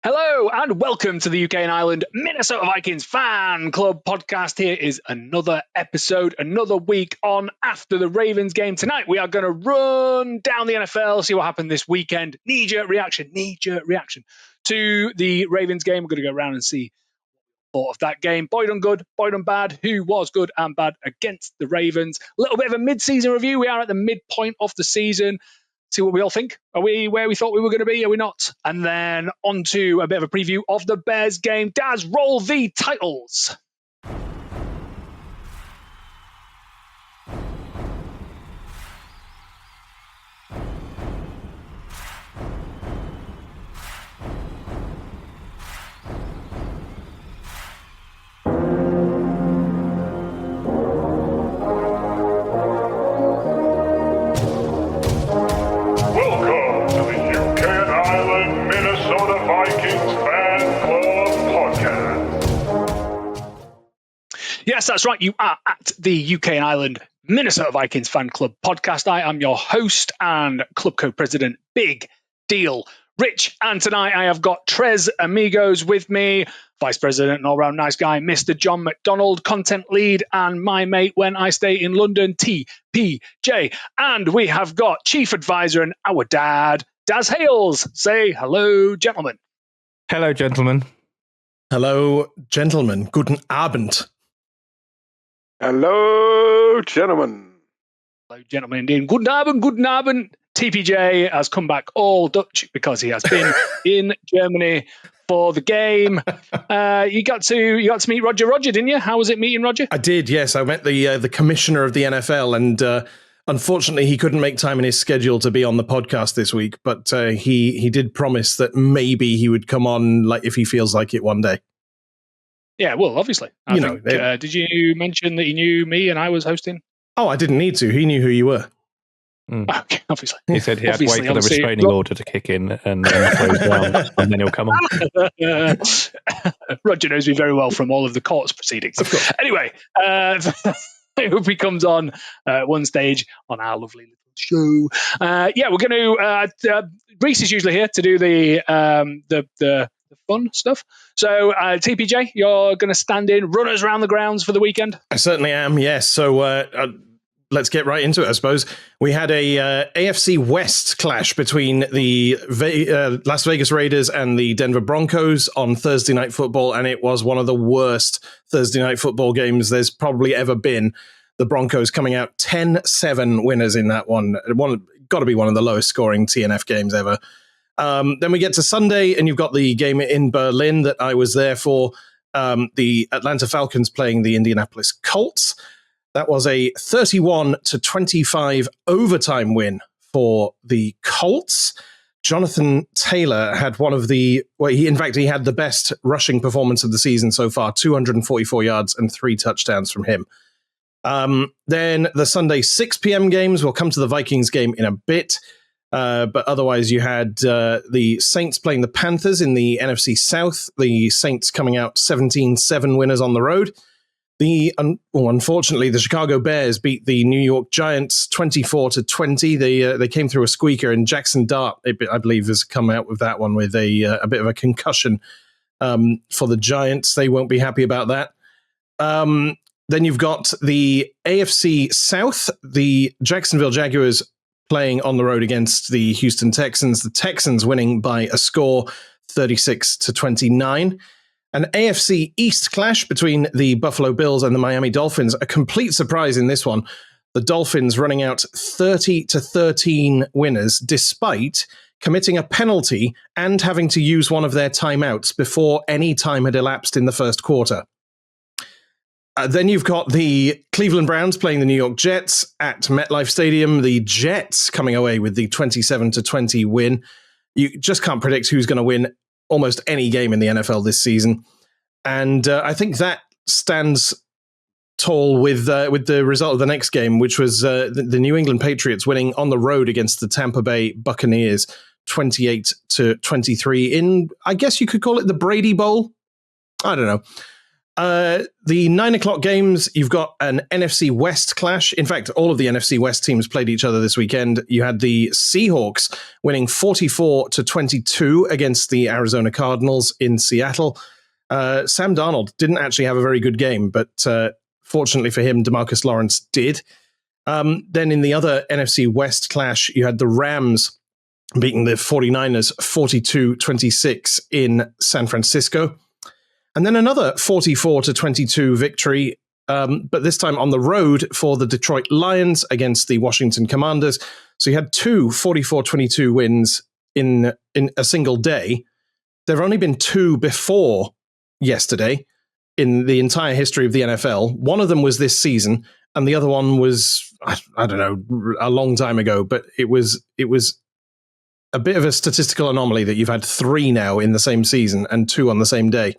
Hello and welcome to the UK and Ireland Minnesota Vikings Fan Club podcast. Here is another episode, another week on after the Ravens game. Tonight we are going to run down the NFL, see what happened this weekend. Knee-jerk reaction to the Ravens game. We're going to go around and see thought of that game. Boy done good, boy done bad. Who was good and bad against the Ravens? A little bit of a mid-season review. We are at the midpoint of the season. See what we all think. Are we where we thought we were going to be? Are we not? And then on to a bit of a preview of the Bears game. Daz, roll the titles. Yes, that's right. You are at the UK and Ireland Minnesota Vikings Fan Club podcast. I am your host and club co-president, Big Deal Rich. And tonight I have got Tres Amigos with me, vice president and all-round nice guy, Mr. John McDonald, content lead, and my mate when I stay in London, TPJ. And we have got chief advisor and our dad, Daz Hales. Say hello, gentlemen. Hello, gentlemen. Hello, gentlemen. Guten Abend. Hello, gentlemen. Hello, gentlemen, indeed. Guten Abend. TPJ has come back all Dutch because he has been in Germany for the game. You got to meet Roger, didn't you? How was it meeting Roger? I did, yes. I met the commissioner of the NFL, and unfortunately, he couldn't make time in his schedule to be on the podcast this week. But he did promise that maybe he would come on, like if he feels like it one day. Yeah, well, obviously. I think, did you mention that he knew me and I was hosting? Oh, I didn't need to. He knew who you were. Okay, obviously. He said he had to wait for the restraining order to kick in and then close down, and then he'll come on. Roger knows me very well from all of the court's proceedings. Anyway, I hope he comes on one stage on our lovely little show. We're going to... Reese is usually here to do the fun stuff. So, TPJ, you're going to stand in, run us around the grounds for the weekend? I certainly am, yes. So let's get right into it, I suppose. We had a AFC West clash between the Las Vegas Raiders and the Denver Broncos on Thursday Night Football, and it was one of the worst Thursday Night Football games there's probably ever been. The Broncos coming out 10-7 winners in that one. Got to be one of the lowest scoring TNF games ever. Then we get to Sunday, and you've got the game in Berlin that I was there for, the Atlanta Falcons playing the Indianapolis Colts. That was a 31-25 overtime win for the Colts. Jonathan Taylor had he had the best rushing performance of the season so far, 244 yards and 3 touchdowns from him. Then the Sunday 6 p.m. games, we'll come to the Vikings game in a bit. But otherwise, you had the Saints playing the Panthers in the NFC South. The Saints coming out 17-7 winners on the road. Unfortunately, the Chicago Bears beat the New York Giants 24-20. They came through a squeaker, and Jackson Dart, I believe, has come out with that one with a bit of a concussion for the Giants. They won't be happy about that. Then you've got the AFC South, the Jacksonville Jaguars playing on the road against the Houston Texans. The Texans winning by a score 36-29. An AFC East clash between the Buffalo Bills and the Miami Dolphins. A complete surprise in this one. The Dolphins running out 30-13 winners despite committing a penalty and having to use one of their timeouts before any time had elapsed in the first quarter. Then you've got the Cleveland Browns playing the New York Jets at MetLife Stadium. The Jets coming away with the 27-20 win. You just can't predict who's going to win almost any game in the NFL this season. And I think that stands tall with the result of the next game, which was the New England Patriots winning on the road against the Tampa Bay Buccaneers 28-23 in, I guess you could call it the Brady Bowl. I don't know. The 9 o'clock games, you've got an NFC West clash. In fact, all of the NFC West teams played each other this weekend. You had the Seahawks winning 44-22 against the Arizona Cardinals in Seattle. Sam Darnold didn't actually have a very good game, but fortunately for him, DeMarcus Lawrence did. Then in the other NFC West clash, you had the Rams beating the 49ers 42-26 in San Francisco. And then another 44-22 victory, but this time on the road for the Detroit Lions against the Washington Commanders. So you had two 44-22 wins in a single day. There have only been two before yesterday in the entire history of the NFL. One of them was this season, and the other one was, I don't know, a long time ago, but it was a bit of a statistical anomaly that you've had three now in the same season and two on the same day.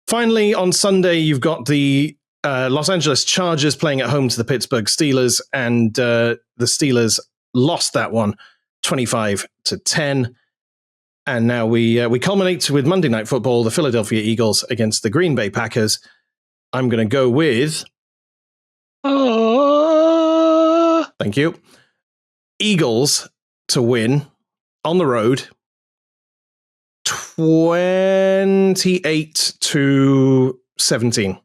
Finally, on Sunday, you've got the Los Angeles Chargers playing at home to the Pittsburgh Steelers, and the Steelers lost that one 25-10. And now we culminate with Monday Night Football, the Philadelphia Eagles against the Green Bay Packers. I'm going to go with... Thank you. Eagles to win on the road 28-17.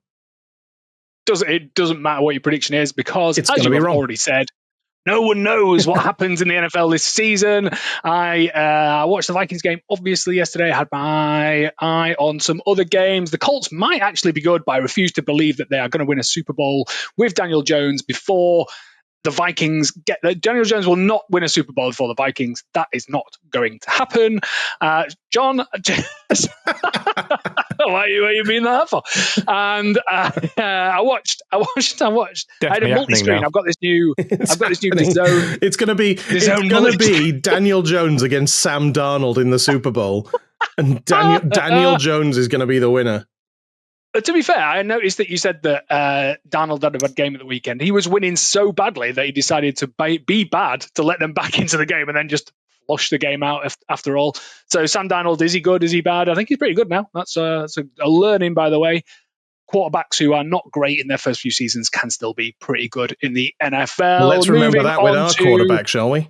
It doesn't matter what your prediction is, because It's as gonna you be have wrong. already said, no one knows what happens in the NFL this season. I watched the Vikings game, obviously, yesterday. I had my eye on some other games. The Colts might actually be good, but I refuse to believe that they are going to win a Super Bowl with Daniel Jones before the Vikings get there. Daniel Jones will not win a Super Bowl for the Vikings. That is not going to happen. John, why are you mean that for? And I watched. I had a multi-screen. Now. I've got this new zone. It's going to be Daniel Jones against Sam Darnold in the Super Bowl, and Daniel Jones is going to be the winner. To be fair, I noticed that you said that Darnold had a bad game at the weekend. He was winning so badly that he decided to be bad to let them back into the game and then just flush the game out after all. So Sam Darnold, is he good? Is he bad? I think he's pretty good now. That's a learning, by the way. Quarterbacks who are not great in their first few seasons can still be pretty good in the NFL. Let's remember that with our quarterback, shall we?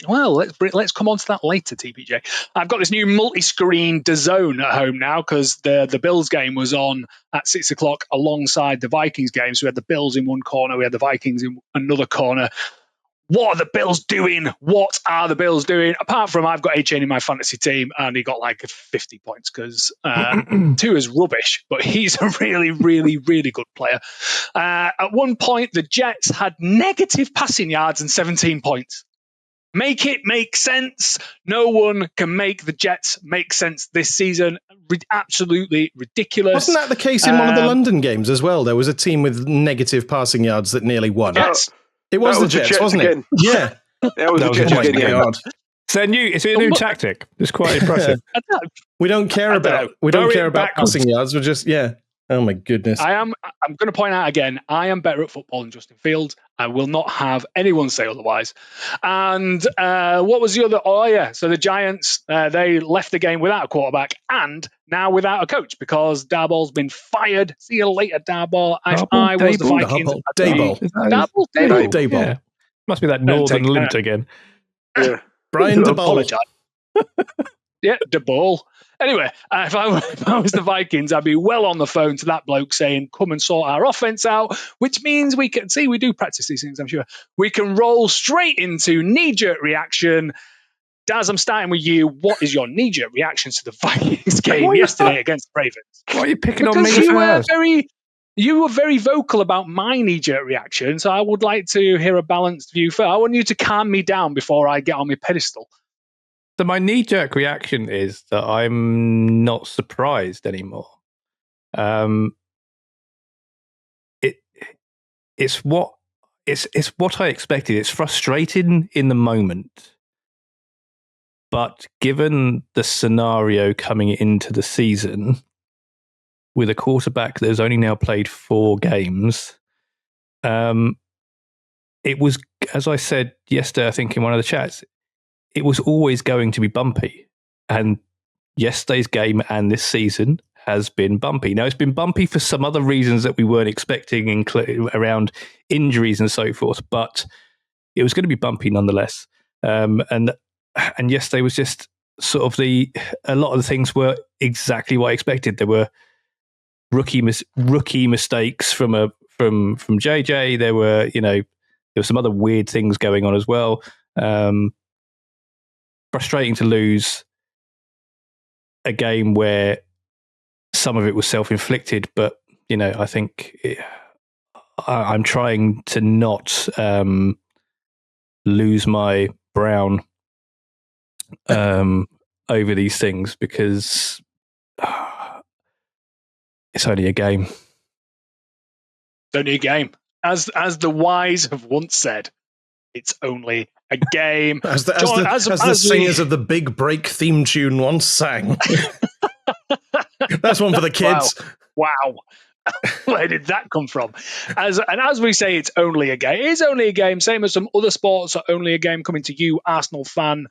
Well, let's come on to that later, TPJ. I've got this new multi-screen DAZN at home now because the Bills game was on at 6 o'clock alongside the Vikings game. So we had the Bills in one corner, we had the Vikings in another corner. What are the Bills doing? What are the Bills doing? Apart from I've got A-Chain in my fantasy team and he got like 50 points because Tua is rubbish, but he's a really, really, really good player. At one point, the Jets had negative passing yards and 17 points. Make it make sense. No one can make the Jets make sense this season. Absolutely ridiculous. Wasn't that the case in one of the London games as well? There was a team with negative passing yards that nearly won. Yes. It was the Jets, wasn't it? Yeah. That was the Jets again. It's a new tactic. It's quite impressive. We don't care about passing yards. We're just Oh my goodness. I'm going to point out again, I am better at football than Justin Fields. I will not have anyone say otherwise. And what was the other? Oh yeah, so the Giants, they left the game without a quarterback and now without a coach because Darball's been fired. See you later, Darball. If I was the Vikings, Dayball. Yeah. Must be that northern lint again. Yeah. Brian Daboll. Yeah, Daboll. Anyway, if I was the Vikings, I'd be well on the phone to that bloke saying, come and sort our offense out, which means we can, see, we do practice these things, I'm sure. We can roll straight into knee-jerk reaction. Daz, I'm starting with you. What is your knee-jerk reaction to the Vikings game yesterday against the Ravens? Why are you picking on me first? You were very vocal about my knee-jerk reaction, so I would like to hear a balanced view first. I want you to calm me down before I get on my pedestal. So my knee-jerk reaction is that I'm not surprised anymore. It's what I expected. It's frustrating in the moment, but given the scenario coming into the season, with a quarterback that has only now played 4 games, it was, as I said yesterday, I think in one of the chats, it was always going to be bumpy. And yesterday's game and this season has been bumpy. Now, it's been bumpy for some other reasons that we weren't expecting, around injuries and so forth, but it was going to be bumpy nonetheless. And yesterday was just sort of a lot of the things were exactly what I expected. There were rookie mistakes from JJ. There were some other weird things going on as well. Frustrating to lose a game where some of it was self-inflicted, but I think I'm trying to not lose my brown over these things, because it's only a game. It's only a game. As the wise have once said, it's only a game. As the singers of the Big Break theme tune once sang. That's one for the kids. Wow. Where did that come from? As we say, it's only a game. It is only a game, same as some other sports are only a game. Coming to you, Arsenal fan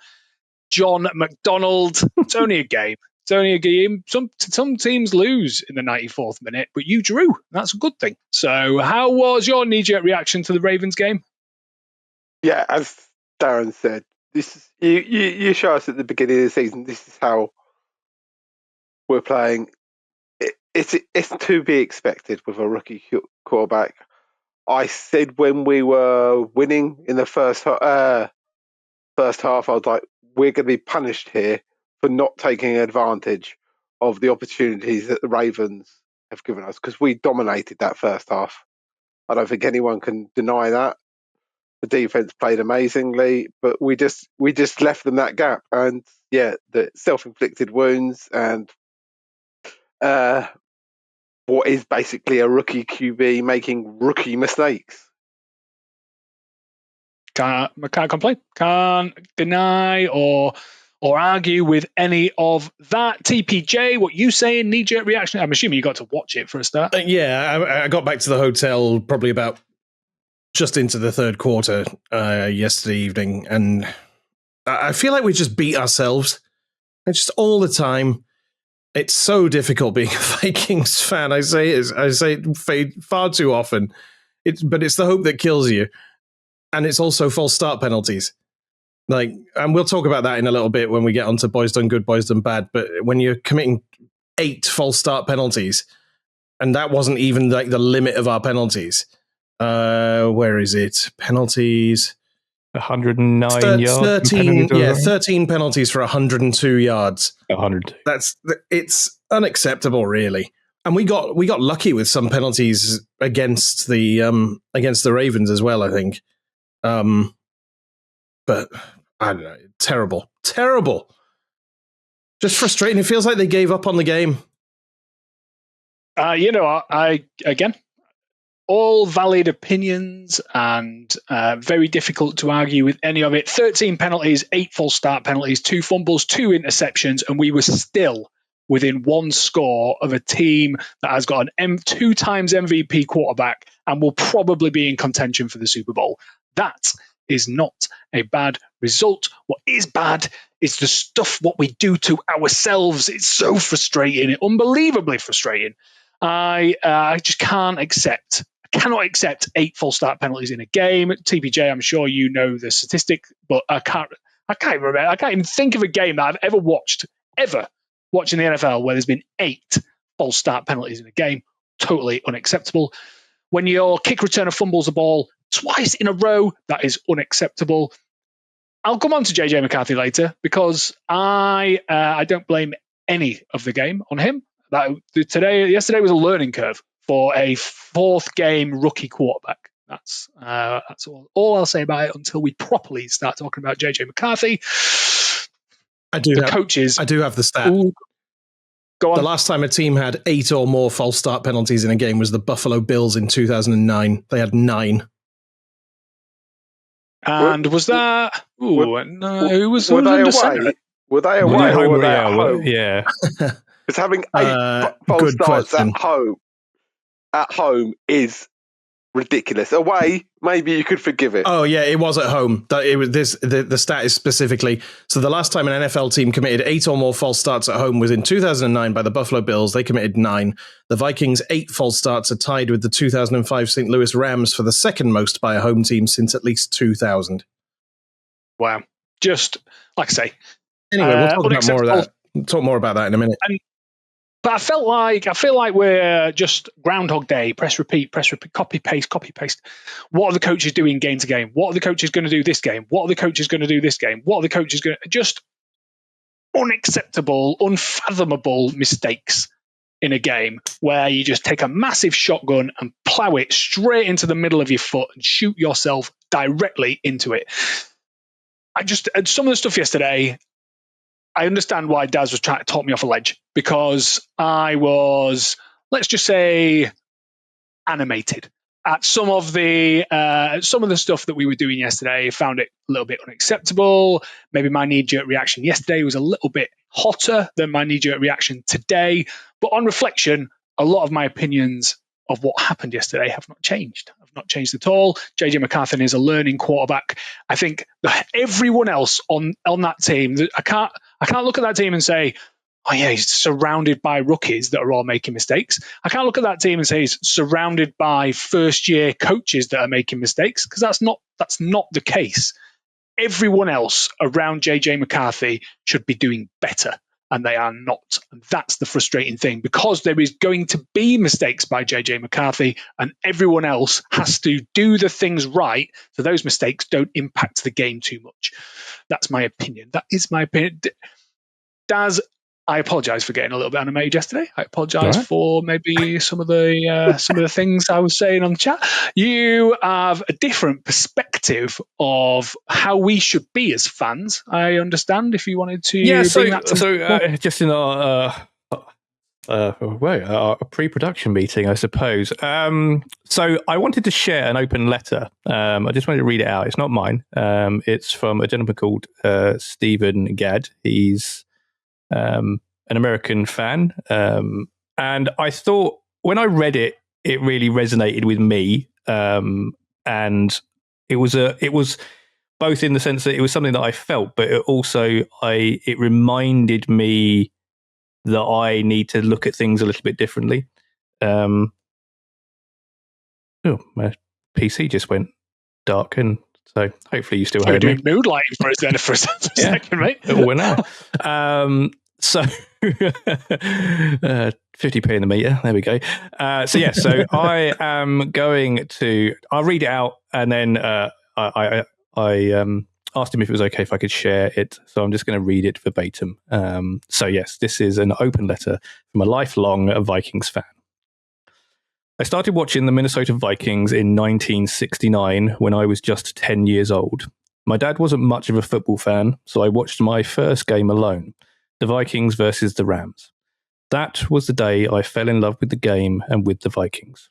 John McDonald. It's only a game. It's only a game. Some teams lose in the 94th minute, but you drew. That's a good thing. So how was your knee-jerk reaction to the Ravens game? Yeah, as Darren said, this is you show us at the beginning of the season, this is how we're playing. It's to be expected with a rookie quarterback. I said when we were winning in the first half, I was like, we're going to be punished here for not taking advantage of the opportunities that the Ravens have given us, because we dominated that first half. I don't think anyone can deny that. The defense played amazingly, but we just left them that gap. And yeah, the self-inflicted wounds and what is basically a rookie QB making rookie mistakes. Can't complain. Can't deny or argue with any of that. TPJ, what you saying? Knee-jerk reaction? I'm assuming you got to watch it for a start. Yeah, I got back to the hotel probably about just into the third quarter yesterday evening, and I feel like we just beat ourselves. And just all the time. It's so difficult being a Vikings fan. I say it far too often. But it's the hope that kills you. And it's also false start penalties. And we'll talk about that in a little bit when we get onto boys done good, boys done bad. But when you're committing 8 false start penalties, and that wasn't even like the limit of our penalties. Where is it? Penalties. 109 yards. 13 penalties for 102 yards. 102. It's unacceptable, really. And we got lucky with some penalties against the Ravens as well, I think. But I don't know, terrible. Just frustrating. It feels like they gave up on the game. I again, all valid opinions and very difficult to argue with any of it. 13 penalties, 8 false start penalties, 2 fumbles, 2 interceptions, and we were still within 1 score of a team that has got an 2 times MVP quarterback and will probably be in contention for the Super Bowl. That is not a bad result. What is bad is the stuff what we do to ourselves. It's so frustrating, unbelievably frustrating. I just cannot accept 8 false start penalties in a game. TPJ, I'm sure you know the statistic, but I can't remember. I can't even think of a game that I've ever watching the NFL where there's been 8 false start penalties in a game. Totally unacceptable. When your kick returner fumbles the ball twice in a row, that is unacceptable. I'll come on to JJ McCarthy later because I don't blame any of the game on him. Yesterday was a learning curve for a 4th game rookie quarterback. That's all I'll say about it until we properly start talking about JJ McCarthy. I do have the stat. Ooh, go on. The last time a team had 8 or more false start penalties in a game was the Buffalo Bills in 2009. They had 9. And was that? Who was were they away? away? Were they away or were they at home? Yeah. Because having 8 false starts at home is ridiculous. Away, maybe you could forgive it. Oh yeah, it was at home. It was this. The stat is specifically. So the last time an NFL team committed 8 or more false starts at home was in 2009 by the Buffalo Bills. They committed 9. The Vikings' 8 false starts are tied with the 2005 St. Louis Rams for the second most by a home team since at least 2000. Wow. Just like I say. Anyway, we'll talk about more of that. We'll talk more about that in a minute. But I feel like we're just Groundhog Day, press repeat, copy paste. What are the coaches doing game to game? What are the coaches going to do this game? What are the coaches going to do this game? What are the coaches going to just unacceptable, unfathomable mistakes in a game where you just take a massive shotgun and plow it straight into the middle of your foot and shoot yourself directly into it. Some of the stuff yesterday, I understand why Daz was trying to talk me off a ledge, because I was, let's just say, animated at some of the stuff that we were doing yesterday. I found it a little bit unacceptable. Maybe my knee-jerk reaction yesterday was a little bit hotter than my knee-jerk reaction today. But on reflection, a lot of my opinions of what happened yesterday have not changed. Have not changed at all. JJ McCarthy is a learning quarterback. I think everyone else on that team, I can't look at that team and say, oh yeah, he's surrounded by rookies that are all making mistakes. I can't look at that team and say he's surrounded by first-year coaches that are making mistakes, because that's not the case. Everyone else around JJ McCarthy should be doing better, and they are not. And that's the frustrating thing, because there is going to be mistakes by JJ McCarthy, and everyone else has to do the things right so those mistakes don't impact the game too much. That's my opinion. That is my opinion. Daz, I apologise for getting a little bit animated yesterday. I apologise for maybe some of the things I was saying on the chat. You have a different perspective of how we should be as fans, I understand, if you wanted to bring that to just in our pre-production meeting, I suppose. So I wanted to share an open letter. I just wanted to read it out. It's not mine. It's from a gentleman called Stephen Gadd. He's an American fan, and I thought when I read it, it really resonated with me, and it was both in the sense that it was something that I felt, but it reminded me that I need to look at things a little bit differently. My PC just went dark, and so hopefully you still heard me. Mood lighting for a second, mate. We're now. So 50p in the meter. There we go. So I am going to. I'll read it out, and then I asked him if it was okay if I could share it. So I'm just going to read it verbatim. So yes, this is an open letter from a lifelong Vikings fan. I started watching the Minnesota Vikings in 1969 when I was just 10 years old. My dad wasn't much of a football fan, so I watched my first game alone. The Vikings versus the Rams. That was the day I fell in love with the game and with the Vikings.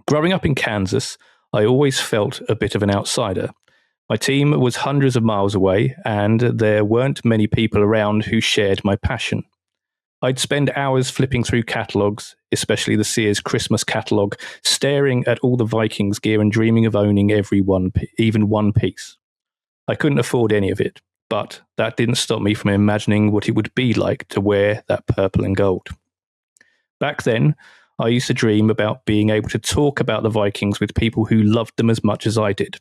Growing up in Kansas, I always felt a bit of an outsider. My team was hundreds of miles away, and there weren't many people around who shared my passion. I'd spend hours flipping through catalogues, especially the Sears Christmas catalogue, staring at all the Vikings gear and dreaming of owning even one piece. I couldn't afford any of it, but that didn't stop me from imagining what it would be like to wear that purple and gold. Back then, I used to dream about being able to talk about the Vikings with people who loved them as much as I did.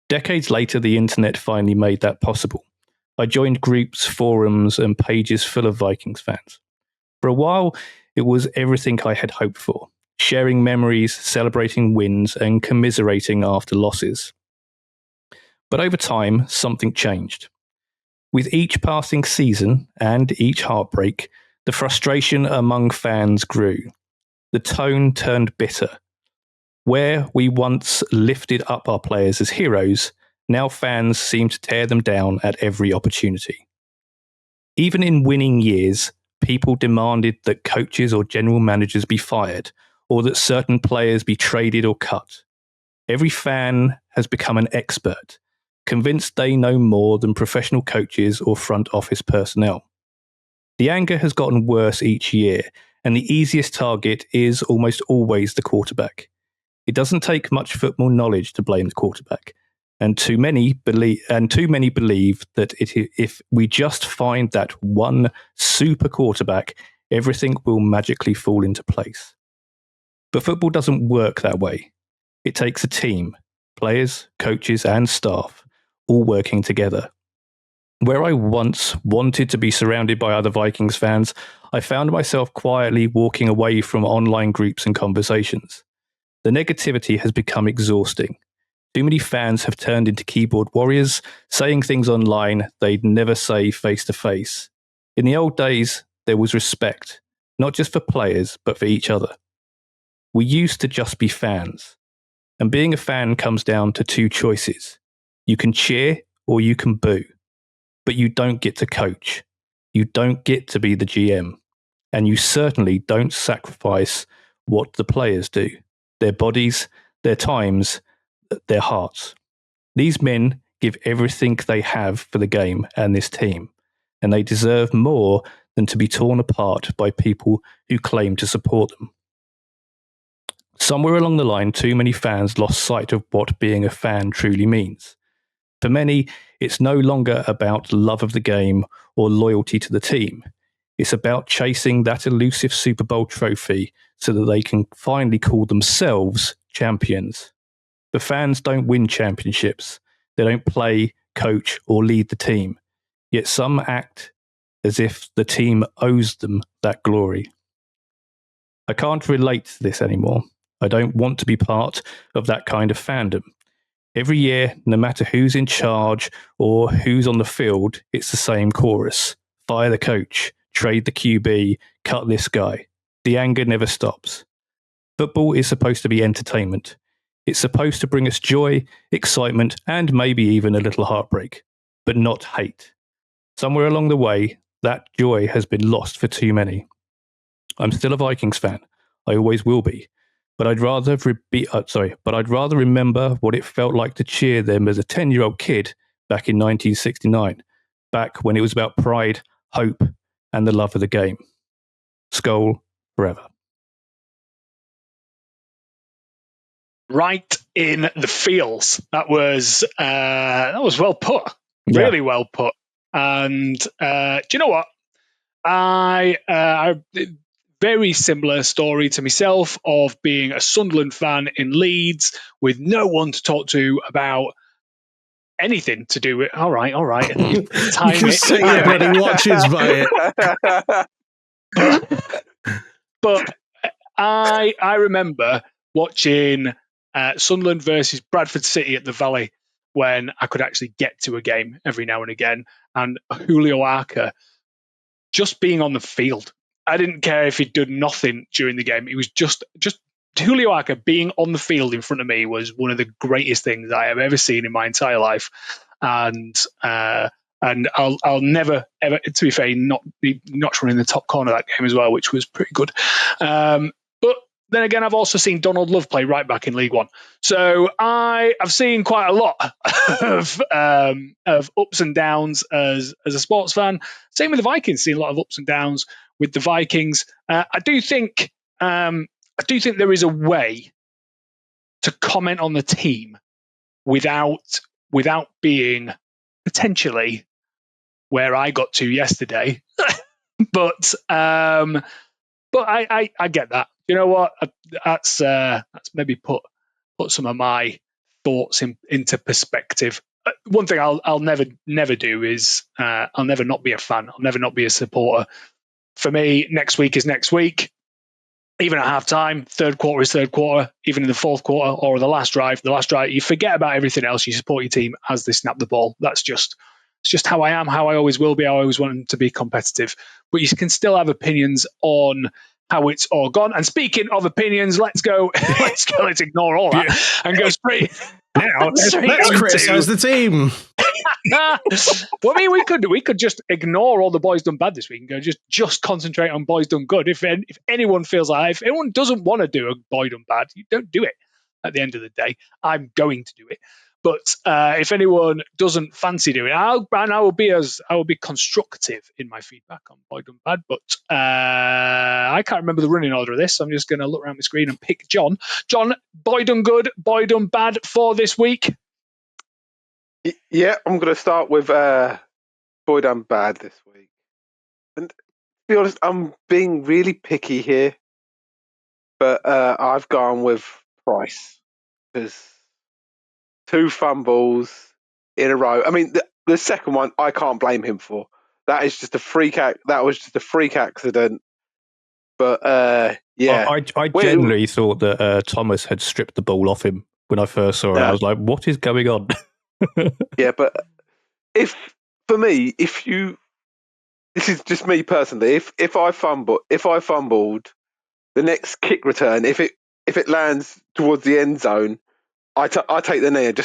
Decades later, the internet finally made that possible. I joined groups, forums, and pages full of Vikings fans. For a while, it was everything I had hoped for, sharing memories, celebrating wins, and commiserating after losses. But over time, something changed. With each passing season and each heartbreak, the frustration among fans grew. The tone turned bitter. Where we once lifted up our players as heroes, now fans seem to tear them down at every opportunity. Even in winning years, people demanded that coaches or general managers be fired, or that certain players be traded or cut. Every fan has become an expert, convinced they know more than professional coaches or front office personnel. The anger has gotten worse each year, and the easiest target is almost always the quarterback. It doesn't take much football knowledge to blame the quarterback, and too many believe that if we just find that one super quarterback, everything will magically fall into place. But football doesn't work that way. It takes a team, players, coaches, and staff, all working together. Where I once wanted to be surrounded by other Vikings fans, I found myself quietly walking away from online groups and conversations. The negativity has become exhausting. Too many fans have turned into keyboard warriors, saying things online they'd never say face to face. In the old days, there was respect, not just for players, but for each other. We used to just be fans. And being a fan comes down to two choices. You can cheer or you can boo. But you don't get to coach. You don't get to be the GM. And you certainly don't sacrifice what the players do. Their bodies, their times, their hearts. These men give everything they have for the game and this team, and they deserve more than to be torn apart by people who claim to support them. Somewhere along the line, too many fans lost sight of what being a fan truly means. For many, it's no longer about love of the game or loyalty to the team. It's about chasing that elusive Super Bowl trophy so that they can finally call themselves champions. The fans don't win championships. They don't play, coach, or lead the team. Yet some act as if the team owes them that glory. I can't relate to this anymore. I don't want to be part of that kind of fandom. Every year, no matter who's in charge or who's on the field, it's the same chorus. Fire the coach, trade the QB, cut this guy. The anger never stops. Football is supposed to be entertainment. It's supposed to bring us joy, excitement, and maybe even a little heartbreak, but not hate. Somewhere along the way, that joy has been lost for too many. I'm still a Vikings fan. I always will be. But I'd rather remember what it felt like to cheer them as a 10-year-old kid back in 1969, back when it was about pride, hope, and the love of the game. Skol forever. Right in the feels. That was well put. Really well put. And do you know what? I very similar story to myself of being a Sunderland fan in Leeds with no one to talk to about anything to do with. All right. You can say your bloody watches by it. But I remember watching Sunderland versus Bradford City at the Valley when I could actually get to a game every now and again, and Julio Arca just being on the field. I didn't care if he'd done nothing during the game. It was just Julio Arca being on the field in front of me was one of the greatest things I have ever seen in my entire life. And I'll never ever, to be fair, not running the top corner of that game as well, which was pretty good. But then again, I've also seen Donald Love play right back in League One. So I've seen quite a lot of ups and downs as a sports fan. Same with the Vikings, seen a lot of ups and downs with the Vikings. I do think there is a way to comment on the team without being potentially where I got to yesterday. but I get that. You know what? That's maybe put some of my thoughts into perspective. One thing I'll never do is I'll never not be a fan. I'll never not be a supporter. For me, next week is next week. Even at halftime, third quarter is third quarter. Even in the fourth quarter or the last drive, you forget about everything else. You support your team as they snap the ball. It's just how I am, how I always will be. I always want to be competitive. But you can still have opinions on how it's all gone. And speaking of opinions, let's ignore all that and go straight now. Let's criticize the team. Well, I mean, we could just ignore all the boys done bad this week and go just concentrate on boys done good. If anyone feels like, if anyone doesn't want to do a boy done bad, you don't do it. At the end of the day, I'm going to do it. But if anyone doesn't fancy doing it, I will be constructive in my feedback on Boyd and Bad. But I can't remember the running order of this. So I'm just going to look around my screen and pick John. John, Boyd and Good, Boyd and Bad for this week. Yeah, I'm going to start with Boyd and Bad this week. And to be honest, I'm being really picky here. But I've gone with Price. Because 2 fumbles in a row. I mean, the second one, I can't blame him for. That is just a freak act. That was just a freak accident. But yeah, I generally thought that Thomas had stripped the ball off him when I first saw it. I was like, "What is going on?" Yeah, but this is just me personally. If I fumbled, the next kick return, if it lands towards the end zone, I take the knee and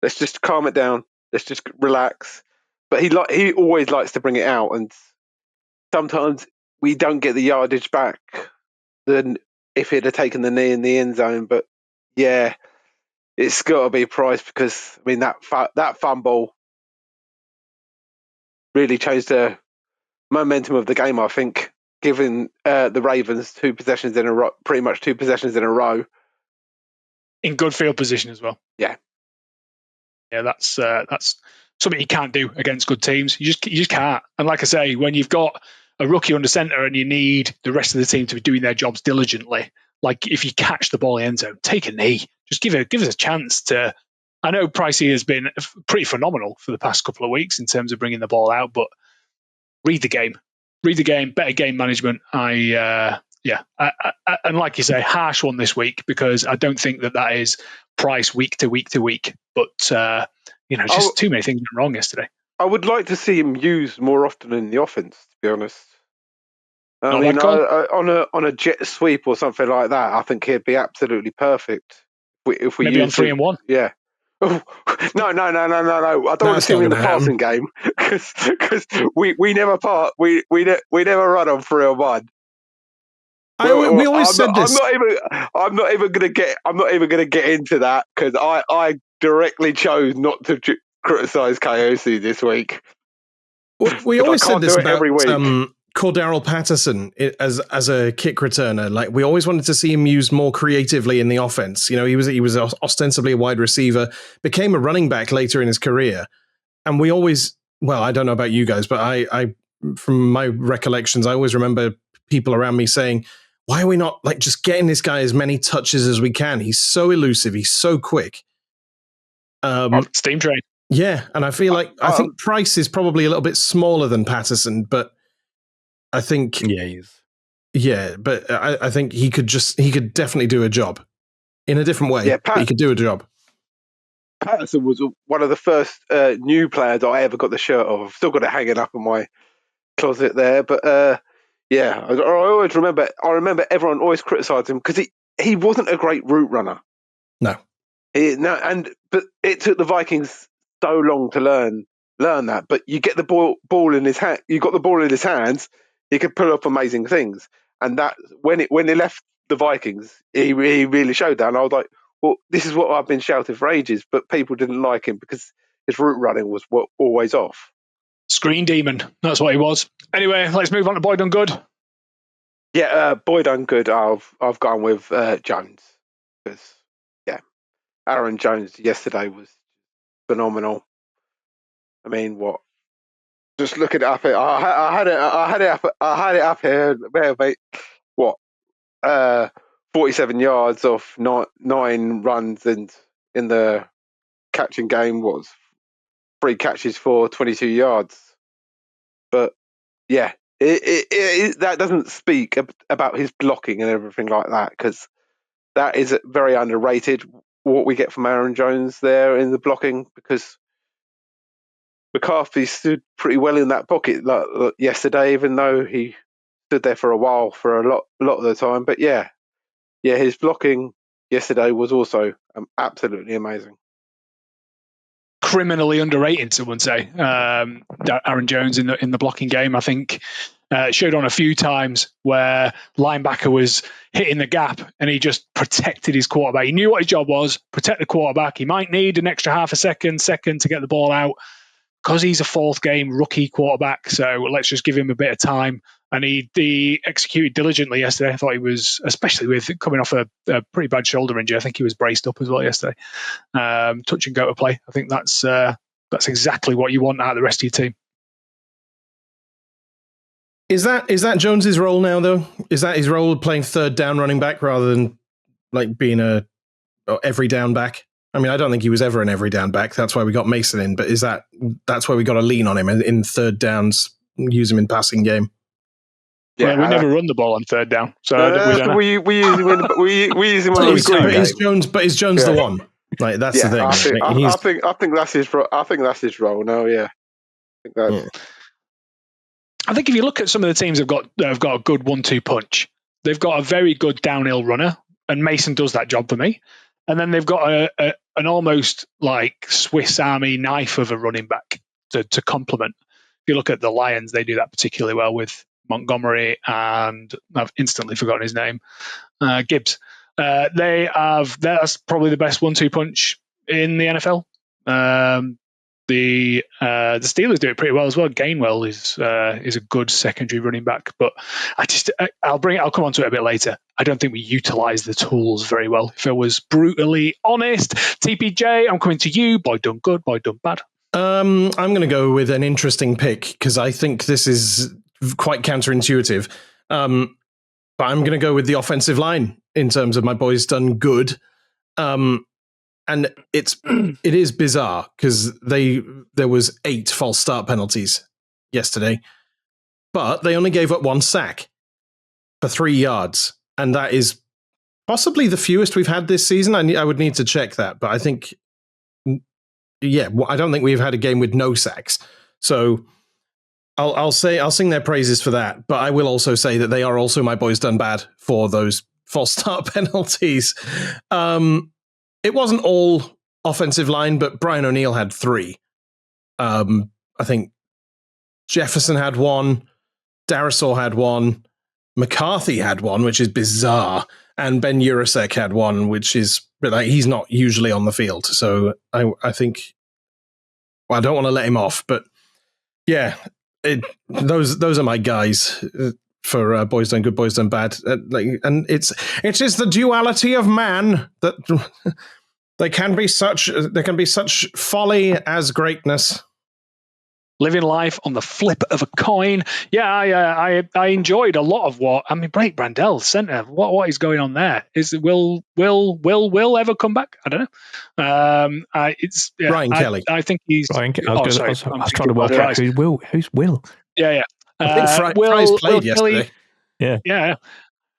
let's just calm it down. Let's just relax. But he always likes to bring it out, and sometimes we don't get the yardage back than if he'd have taken the knee in the end zone. But yeah, it's got to be Price because I mean that fumble really changed the momentum of the game. I think, given the Ravens 2 possessions in a row, pretty much 2 possessions in a row, in good field position as well. Yeah. That's something you can't do against good teams. You just can't. And like I say, when you've got a rookie under center and you need the rest of the team to be doing their jobs diligently, like if you catch the ball in the end zone, take a knee. Just give us a chance to. I know Pricey has been pretty phenomenal for the past couple of weeks in terms of bringing the ball out, but read the game, better game management. And like you say, harsh one this week because I don't think that is Price week to week to week. But just too many things went wrong yesterday. I would like to see him used more often in the offense, to be honest. I mean, on a jet sweep or something like that, I think he'd be absolutely perfect. If we maybe on 3-and-1. Yeah. No. I don't want to see him in the passing game because we never we never run on 3-and-1. We always said this. I'm not even going to get into that because I directly chose not to criticize KOC this week. We always said this about every week. Cordarrelle Patterson as a kick returner. Like we always wanted to see him used more creatively in the offense. He was ostensibly a wide receiver, became a running back later in his career, and we always. Well, I don't know about you guys, but I from my recollections, I always remember people around me saying, "Why are we not just getting this guy as many touches as we can? He's so elusive. He's so quick." Steam train. Yeah, and I feel I think Price is probably a little bit smaller than Patterson, but I think he is. Yeah, but I think he could definitely do a job in a different way. Yeah, he could do a job. Patterson was one of the first new players I ever got the shirt of. I've still got it hanging up in my closet there, but yeah, I always remember. I remember everyone always criticised him because he wasn't a great route runner. No, but it took the Vikings so long to learn that. But you get the ball in his hand. You got the ball in his hands. He could pull up amazing things, and that when he left the Vikings, he really showed that. And I was like, well, this is what I've been shouting for ages, but people didn't like him because his route running was always off. Screen demon, that's what he was. Anyway, let's move on to Boyd and Good. Yeah, Boyd and Good. I've gone with Jones because Aaron Jones yesterday was phenomenal. I mean, what? Just looking it up here, I had it up here, mate. What? 47 yards off 9 runs, and in the catching game was 3 catches for 22 yards. But yeah, that doesn't speak about his blocking and everything like that because that is very underrated. What we get from Aaron Jones there in the blocking because McCarthy stood pretty well in that pocket yesterday, even though he stood there for a while for a lot of the time. But yeah, his blocking yesterday was also absolutely amazing. Criminally underrated, someone say. Aaron Jones in the blocking game. I think Showdown a few times where linebacker was hitting the gap and he just protected his quarterback. He knew what his job was, protect the quarterback. He might need an extra half a second to get the ball out because he's a fourth game rookie quarterback. So let's just give him a bit of time. And he executed diligently yesterday. I thought he was, especially with coming off a pretty bad shoulder injury. I think he was braced up as well yesterday. Touch and go to play. I think that's exactly what you want out of the rest of your team. Is that Jones's role now, though? Is that his role, playing third down running back rather than like being a every down back? I mean, I don't think he was ever an every down back. That's why we got Mason in. But that's where we got to lean on him in third downs, use him in passing game? Yeah, we never run the ball on third down, so we use him on the green game. But is Jones the one? Like that's the thing. I think that's his. I think that's his role now. Yeah, I think if you look at some of the teams that have got a good 1-2 punch, they've got a very good downhill runner, and Mason does that job for me. And then they've got an almost like Swiss Army knife of a running back to complement. If you look at the Lions, they do that particularly well with Montgomery and I've instantly forgotten his name, Gibbs. That's probably the best 1-2 punch in the NFL. The Steelers do it pretty well as well. Gainwell is a good secondary running back, but I'll come on to it a bit later. I don't think we utilize the tools very well. If I was brutally honest, TPJ, I'm coming to you. Boy done good, boy done bad. I'm going to go with an interesting pick because I think this is quite counterintuitive. But I'm going to go with the offensive line in terms of my boys done good. And it is bizarre because there was 8 false start penalties yesterday, but they only gave up 1 sack for 3 yards, and that is possibly the fewest we've had this season. I would need to check that, but I think, I don't think we've had a game with no sacks. So I'll sing their praises for that, but I will also say that they are also my boys done bad for those false start penalties. It wasn't all offensive line, but Brian O'Neill had 3. I think Jefferson had 1, Darisaw had 1, McCarthy had 1, which is bizarre, and Ben Urasek had 1, which is he's not usually on the field. So I think, I don't want to let him off, but yeah, those are my guys for boys done good, boys done bad. And it's just the duality of man that there can be such folly as greatness. Living life on the flip of a coin. Yeah, I enjoyed a lot of Blake Brandel, center. What is going on there? Will ever come back? I don't know. Ryan Kelly. I think he's. Ryan, I was trying to work out who's Will. Yeah. I think Fry's played yesterday. Kelly, yeah.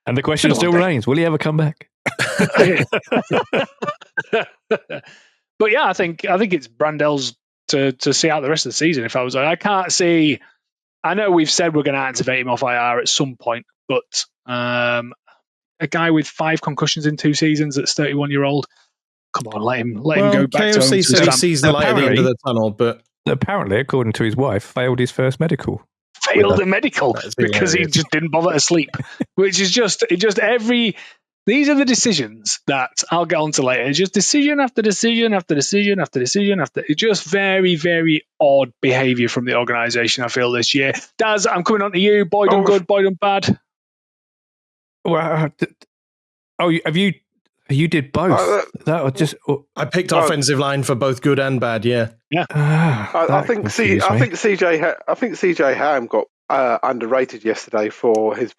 And the question still remains: will he ever come back? But yeah, I think it's Brandel's to see out the rest of the season. If I can't see. I know we've said we're going to activate him off IR at some point, but a guy with 5 concussions in 2 seasons that's 31-year-old. Come on, let him go back to home. KOC said he sees the light at the end of the tunnel, but apparently, according to his wife, failed his first medical. Failed a medical because he just didn't bother to sleep, which is just these are the decisions that I'll get onto later. It's just decision after decision after decision after decision after. It's just very, very odd behaviour from the organisation, I feel, this year. Daz, I'm coming on to you. Boy done good, boy done bad. Well, you did both. I picked offensive line for both good and bad. Yeah. I think CJ Ham got underrated yesterday for his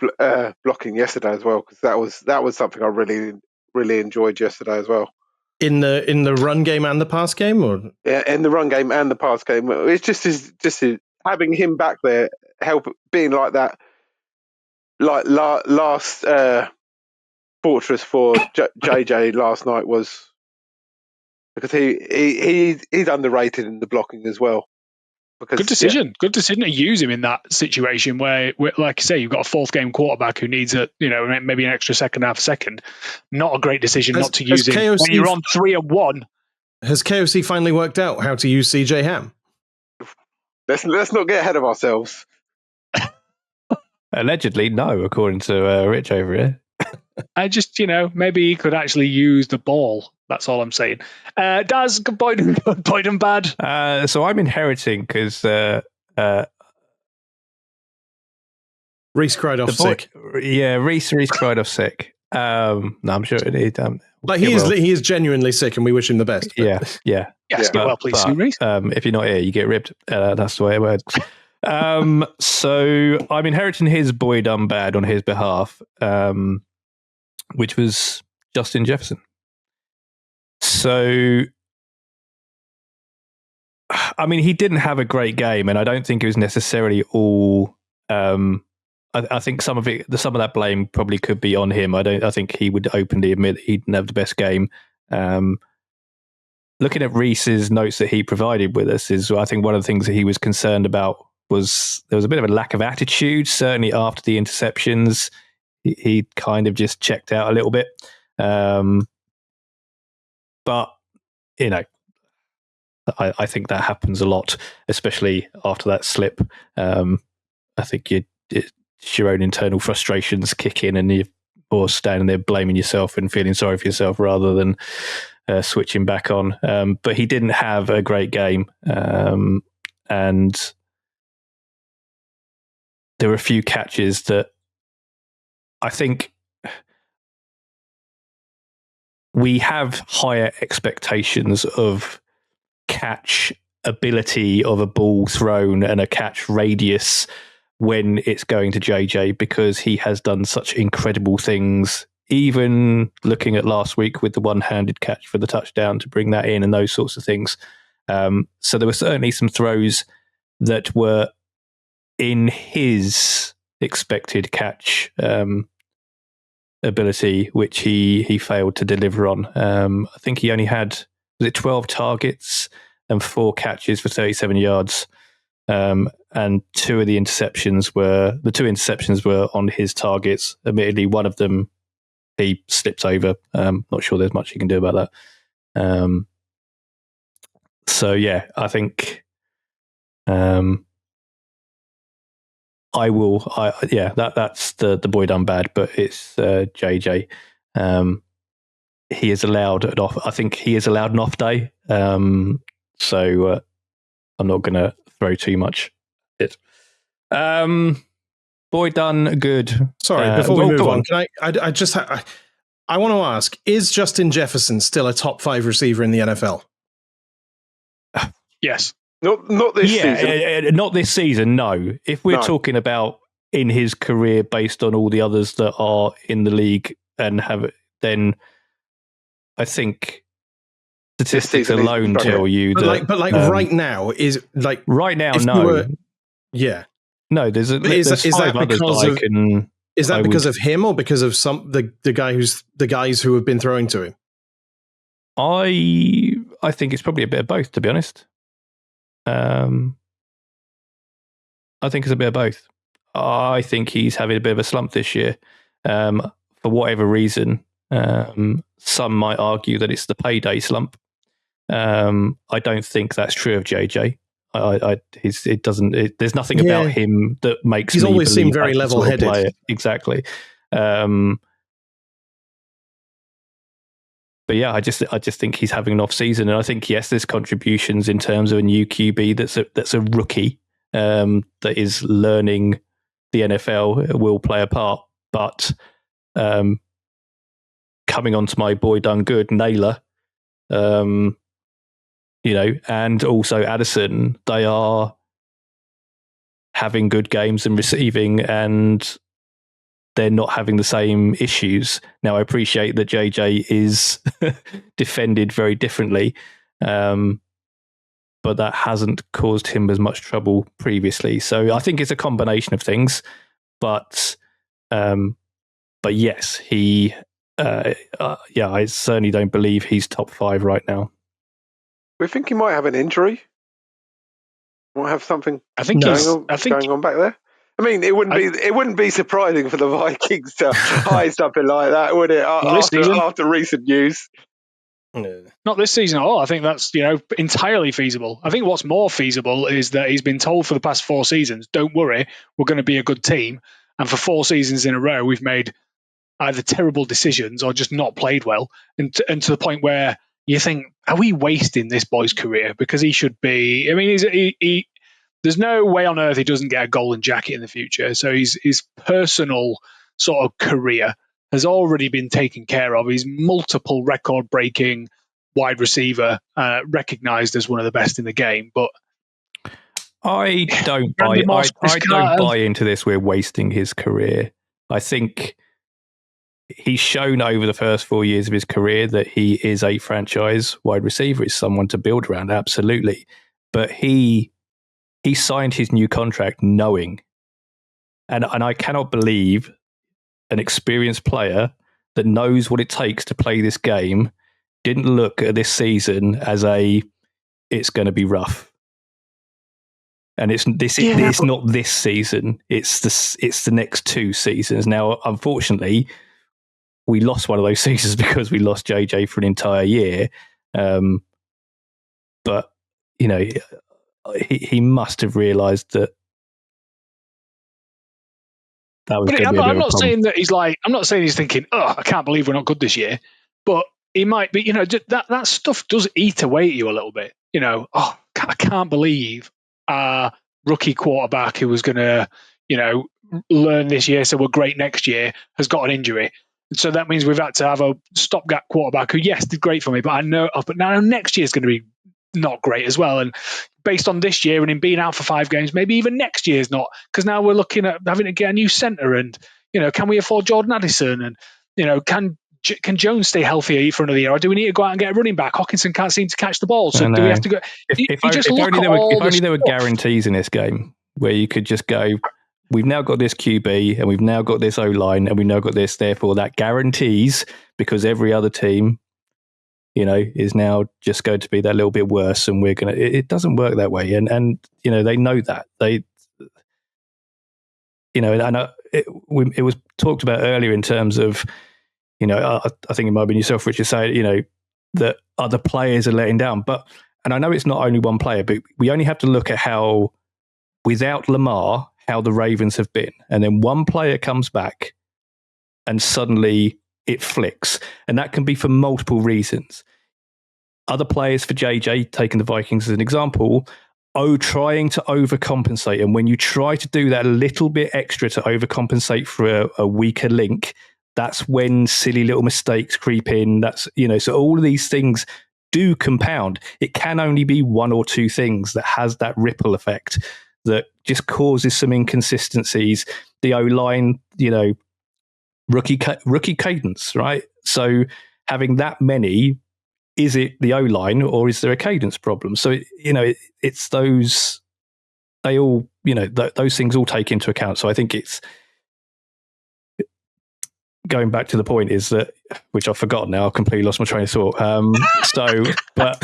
blocking yesterday as well, because that was something I really, really enjoyed yesterday as well. In the run game and the pass game, or in the run game and the pass game, it's just having him back there, being like that, like last fortress for JJ last night was, because he's underrated in the blocking as well. Because, good decision to use him in that situation where, like you say, you've got a 4th game quarterback who needs maybe an extra half second. Not a great decision not to use him when you're on 3-1. Has KOC finally worked out how to use CJ Ham? Let's not get ahead of ourselves. Allegedly, no, according to Rich over here. I just, maybe he could actually use the ball. That's all I'm saying. Daz, good point and bad. So I'm inheriting because Reese cried off sick. Yeah, Reese cried off sick. No, I'm sure it is. He is genuinely sick, and we wish him the best. But. Yeah. Yes, get well, please, Reese. If you're not here, you get ribbed. That's the way it works. So I'm inheriting his boy done bad on his behalf, which was Justin Jefferson. So, I mean, he didn't have a great game, and I don't think it was necessarily all. I think some of that blame probably could be on him. I think he would openly admit he didn't have the best game. Looking at Reese's notes that he provided with us, I think one of the things that he was concerned about was there was a bit of a lack of attitude. Certainly after the interceptions, he kind of just checked out a little bit. But I think that happens a lot, especially after that slip. I think it's your own internal frustrations kick in, and you're more standing there blaming yourself and feeling sorry for yourself rather than switching back on. But he didn't have a great game, and there were a few catches that I think we have higher expectations of catch ability of a ball thrown and a catch radius when it's going to JJ, because he has done such incredible things, even looking at last week with the one-handed catch for the touchdown to bring that in and those sorts of things. So there were certainly some throws that were in his expected catch ability, which he failed to deliver on. I think he only had 12 targets and 4 catches for 37 yards. And two interceptions were on his targets. Admittedly, one of them he slipped over. Not sure there's much you can do about that. So yeah, I think that's the boy done bad, but it's JJ. He is allowed an off. I think he is allowed an off day. So I'm not going to throw too much at it. Boy done good. Sorry, before we move on, can I want to ask, is Justin Jefferson still a top 5 receiver in the NFL? Yes. Not this season. Not this season, no. If we're talking about in his career based on all the others that are in the league and have it, then I think statistics alone tell you that. But right now is like right now, no. Yeah. No, there's is five others that I can. Is that because of him or because of the guys who have been throwing to him? I think it's probably a bit of both, to be honest. I think it's a bit of both. I think he's having a bit of a slump this year, for whatever reason. Some might argue that it's the payday slump. I don't think that's true of JJ. There's nothing about him that makes he's me always seemed very level-headed. Sort of exactly. But yeah, I just think he's having an off season, and I think yes, there's contributions in terms of a new QB that's a rookie that is learning the NFL will play a part. But coming on to my boy done good, Naylor, and also Addison, they are having good games and receiving, and they're not having the same issues. Now, I appreciate that JJ is defended very differently, but that hasn't caused him as much trouble previously. So I think it's a combination of things. But yes, I certainly don't believe he's top 5 right now. We think he might have an injury. Might have something going on back there. I mean, it wouldn't be surprising for the Vikings to hide something like that, would it? After recent news. Not this season at all. I think that's entirely feasible. I think what's more feasible is that he's been told for the past 4 seasons, "Don't worry, we're going to be a good team," And for 4 seasons in a row, we've made either terrible decisions or just not played well. And to the point where you think, are we wasting this boy's career? Because he should be, I mean, there's no way on earth he doesn't get a golden jacket in the future. So his personal sort of career has already been taken care of. He's multiple record-breaking wide receiver, recognized as one of the best in the game. But I don't buy into this. We're wasting his career. I think he's shown over the first 4 years of his career that he is a franchise wide receiver. He's someone to build around, absolutely. But he signed his new contract knowing, and I cannot believe an experienced player that knows what it takes to play this game didn't look at this season as it's going to be rough. And it's not this season. It's the next 2 seasons. Now, unfortunately, we lost one of those seasons because we lost JJ for an entire year. But you know, he must have realised that was. But I'm not saying that he's like. I'm not saying he's thinking, "Oh, I can't believe we're not good this year." But he might be. You know, that stuff does eat away at you a little bit. You know, I can't believe our rookie quarterback who was going to, learn this year, so we're great next year, has got an injury. So that means we've had to have a stopgap quarterback who, yes, did great for me, but now next year is going to be not great as well. And based on this year and him being out for 5 games, maybe even next year's not, because now we're looking at having to get a new centre. And can we afford Jordan Addison? And can Jones stay healthy for another year, or do we need to go out and get a running back? Hawkinson can't seem to catch the ball, so do we have to go? If only there were guarantees in this game where you could just go, we've now got this QB and we've now got this O-line and we've now got this, therefore that guarantees, because every other team, is now just going to be that little bit worse, and we're going to. It doesn't work that way, and they know that it was talked about earlier in terms of, I think it might have been yourself, Richard, saying, that other players are letting down, and I know it's not only one player, but we only have to look at how, without Lamar, how the Ravens have been, and then one player comes back, and suddenly it flicks, and that can be for multiple reasons. Other players, for JJ, taking the Vikings as an example, trying to overcompensate, and when you try to do that a little bit extra to overcompensate for a weaker link, that's when silly little mistakes creep in. That's so all of these things do compound. It can only be one or two things that has that ripple effect that just causes some inconsistencies. The O-line, rookie cadence, right? So having that many, is it the O-line or is there a cadence problem? So it's those, they all, those things all take into account. So I think it's going back to the point is that, which I've forgotten now, I've completely lost my train of thought. But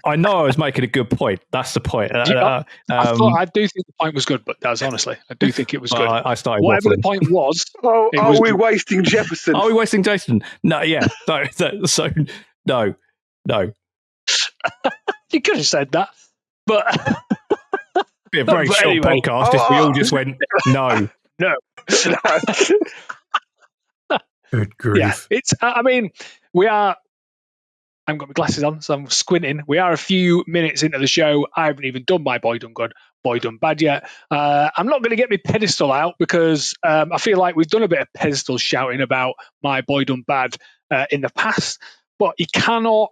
I know I was making a good point. That's the point. I do think the point was good, but that's honestly, I do think it was good. I started whatever waffling. The point was. Are we wasting Jefferson? Are we wasting Jason? No, yeah. So no. You could have said that, but be a very short anyway, podcast if we all just went no. Good grief. Yeah, it's. I mean, we are. I haven't got my glasses on, so I'm squinting. We are a few minutes into the show. I haven't even done my boy done good, boy done bad yet. I'm not going to get my pedestal out because I feel like we've done a bit of pedestal shouting about my boy done bad in the past. But you cannot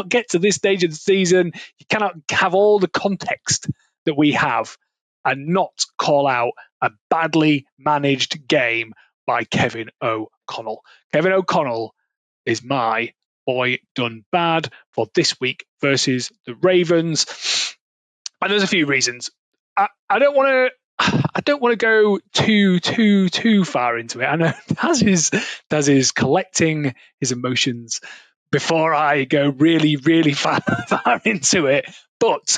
get to this stage of the season. You cannot have all the context that we have and not call out a badly managed game by Kevin O'Connell. Kevin O'Connell is my boy done bad for this week versus the Ravens, and there's a few reasons. I don't want to go too far into it. I know Daz is collecting his emotions before I go really far into it. But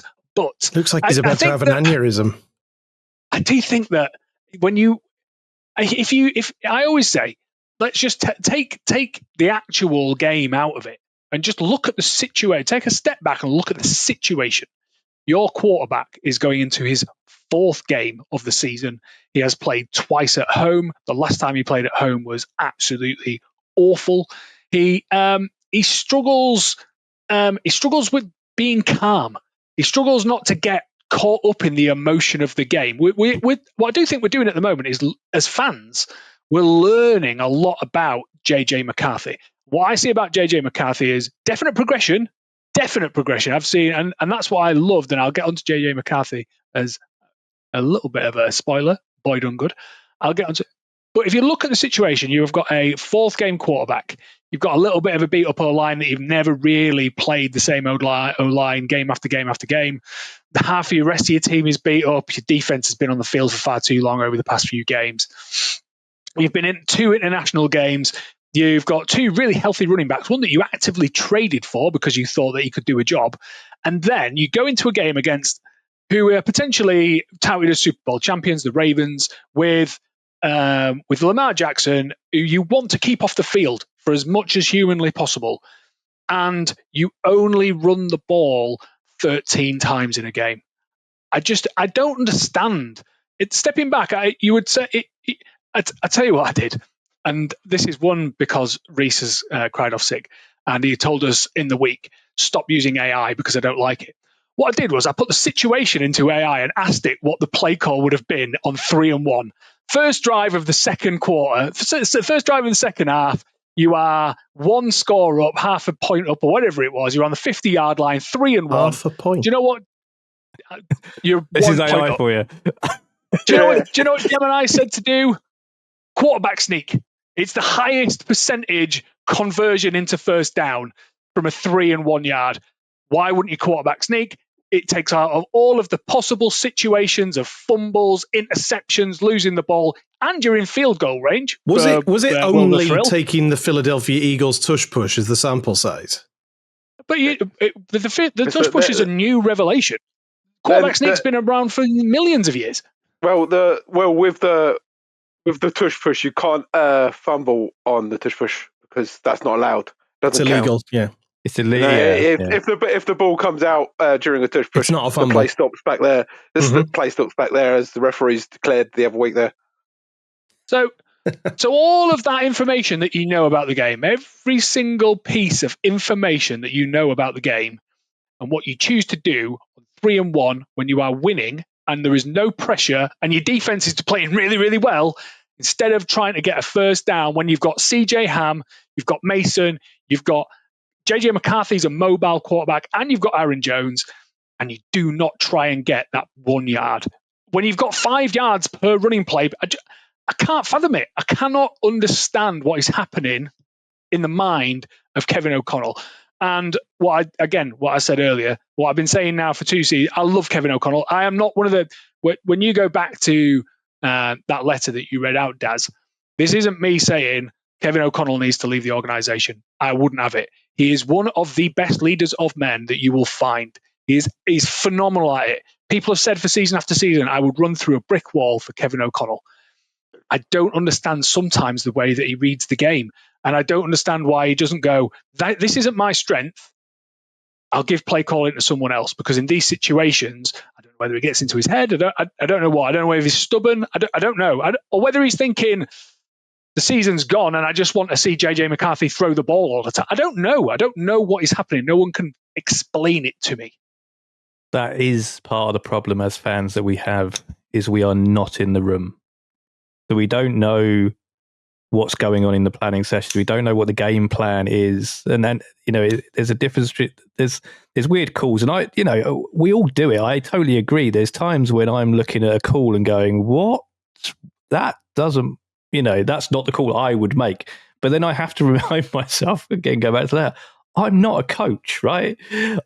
looks like he's about to have an aneurysm. I do think that if I always say, let's just take the actual game out of it and just look at the situation. Take a step back and look at the situation. Your quarterback is going into his 4th game of the season. He has played twice at home. The last time he played at home was absolutely awful. He struggles. He struggles with being calm. He struggles not to get caught up in the emotion of the game. What I do think we're doing at the moment is, as fans, we're learning a lot about JJ McCarthy. What I see about JJ McCarthy is definite progression. I've seen, and that's what I loved. And I'll get onto JJ McCarthy as a little bit of a spoiler. Boy done good. I'll get onto. But if you look at the situation, you've got a 4th game quarterback. You've got a little bit of a beat up O-line that you've never really played the same O-line game after game after game. The half of your rest of your team is beat up. Your defense has been on the field for far too long over the past few games. You've been in 2 international games. You've got 2 really healthy running backs, one that you actively traded for because you thought that he could do a job. And then you go into a game against who are potentially touted as Super Bowl champions, the Ravens, with Lamar Jackson, who you want to keep off the field for as much as humanly possible. And you only run the ball 13 times in a game. I don't understand. Stepping back, you would say, I tell you what I did. And this is one because Reese has cried off sick. And he told us in the week, stop using AI because I don't like it. What I did was I put the situation into AI and asked it what the play call would have been on 3-1. First drive of the second quarter, first drive in the second half, you are 1 score up, half a point up, or whatever it was. You're on the 50-yard line, 3-1. Half a point. Do you know what? This is AI for you. Do you know what Gemini said to do? Quarterback sneak. It's the highest percentage conversion into first down from a 3-1 yard. Why wouldn't you quarterback sneak? It takes out of all of the possible situations of fumbles, interceptions, losing the ball, and you're in field goal range. Was it only taking the Philadelphia Eagles tush push as the sample size? But the tush push is a new revelation. Quarterback sneak's been around for millions of years. With the tush push, you can't fumble on the tush push because that's not allowed. It's illegal. Count. Yeah. It's illegal. If the ball comes out during a tush push, it's not a fumble. The play stops back there. The play stops back there as the referees declared the other week there. So all of that information that you know about the game, every single piece of information that you know about the game, and what you choose to do on 3-1 when you are winning and there is no pressure and your defense is playing really, really well, instead of trying to get a first down when you've got CJ Ham, you've got Mason, you've got JJ McCarthy's a mobile quarterback, and you've got Aaron Jones, and you do not try and get that 1 yard. When you've got 5 yards per running play, I can't fathom it. I cannot understand what is happening in the mind of Kevin O'Connell. And what I said earlier, what I've been saying now for 2 seasons, I love Kevin O'Connell. I am not one of the... When you go back to that letter that you read out, Daz, this isn't me saying Kevin O'Connell needs to leave the organization. I wouldn't have it. He is one of the best leaders of men that you will find. He's phenomenal at it. People have said for season after season, I would run through a brick wall for Kevin O'Connell. I don't understand sometimes the way that he reads the game. And I don't understand why he doesn't go, this isn't my strength. I'll give play calling to someone else, because in these situations, I don't know whether it gets into his head. I don't know what. I don't know whether he's stubborn. I don't know. Or whether he's thinking the season's gone and I just want to see JJ McCarthy throw the ball all the time. I don't know. I don't know what is happening. No one can explain it to me. That is part of the problem as fans that we have, is we are not in the room. So we don't know what's going on in the planning session. We don't know what the game plan is. And then, there's a difference. There's weird calls. And we all do it. I totally agree. There's times when I'm looking at a call and going, what? That doesn't, that's not the call I would make. But then I have to remind myself, again, go back to that. I'm not a coach, right?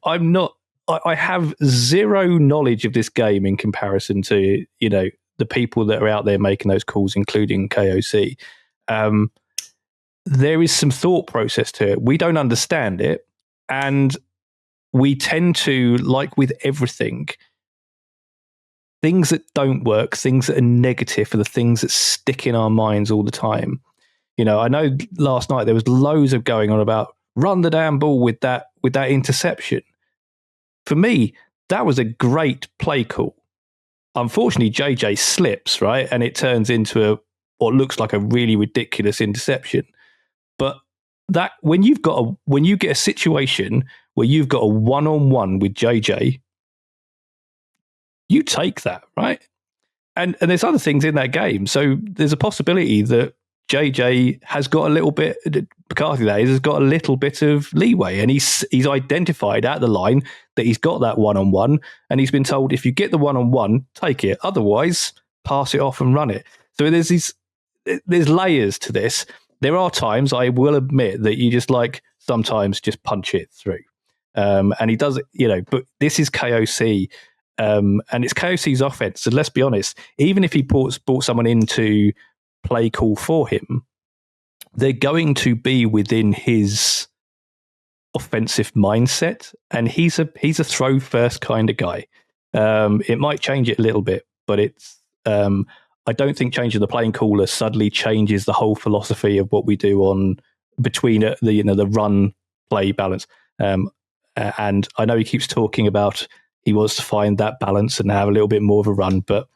I'm not, I have zero knowledge of this game in comparison to, the people that are out there making those calls, including KOC. There is some thought process to it. We don't understand it. And we tend to, like with everything, things that don't work, things that are negative are the things that stick in our minds all the time. I know last night there was loads of going on about run the damn ball with that interception. For me, that was a great play call. Unfortunately, JJ slips, right? And it turns into what looks like a really ridiculous interception. But that when you get a situation where you've got a one-on-one with JJ, you take that, right? And there's other things in that game. So there's a possibility that JJ has got a little bit, McCarthy that is, has got a little bit of leeway, and he's identified at the line that he's got that one-on-one, and he's been told, if you get the one-on-one, take it. Otherwise, pass it off and run it. So there's layers to this. There are times, I will admit, that you just sometimes just punch it through. And he does it, but this is KOC, and it's KOC's offense. So let's be honest, even if he brought someone into play call for him, they're going to be within his offensive mindset, and he's a throw first kind of guy. It might change it a little bit, but it's I don't think changing the playing caller suddenly changes the whole philosophy of what we do on between the run play balance. And I know he keeps talking about he wants to find that balance and have a little bit more of a run, but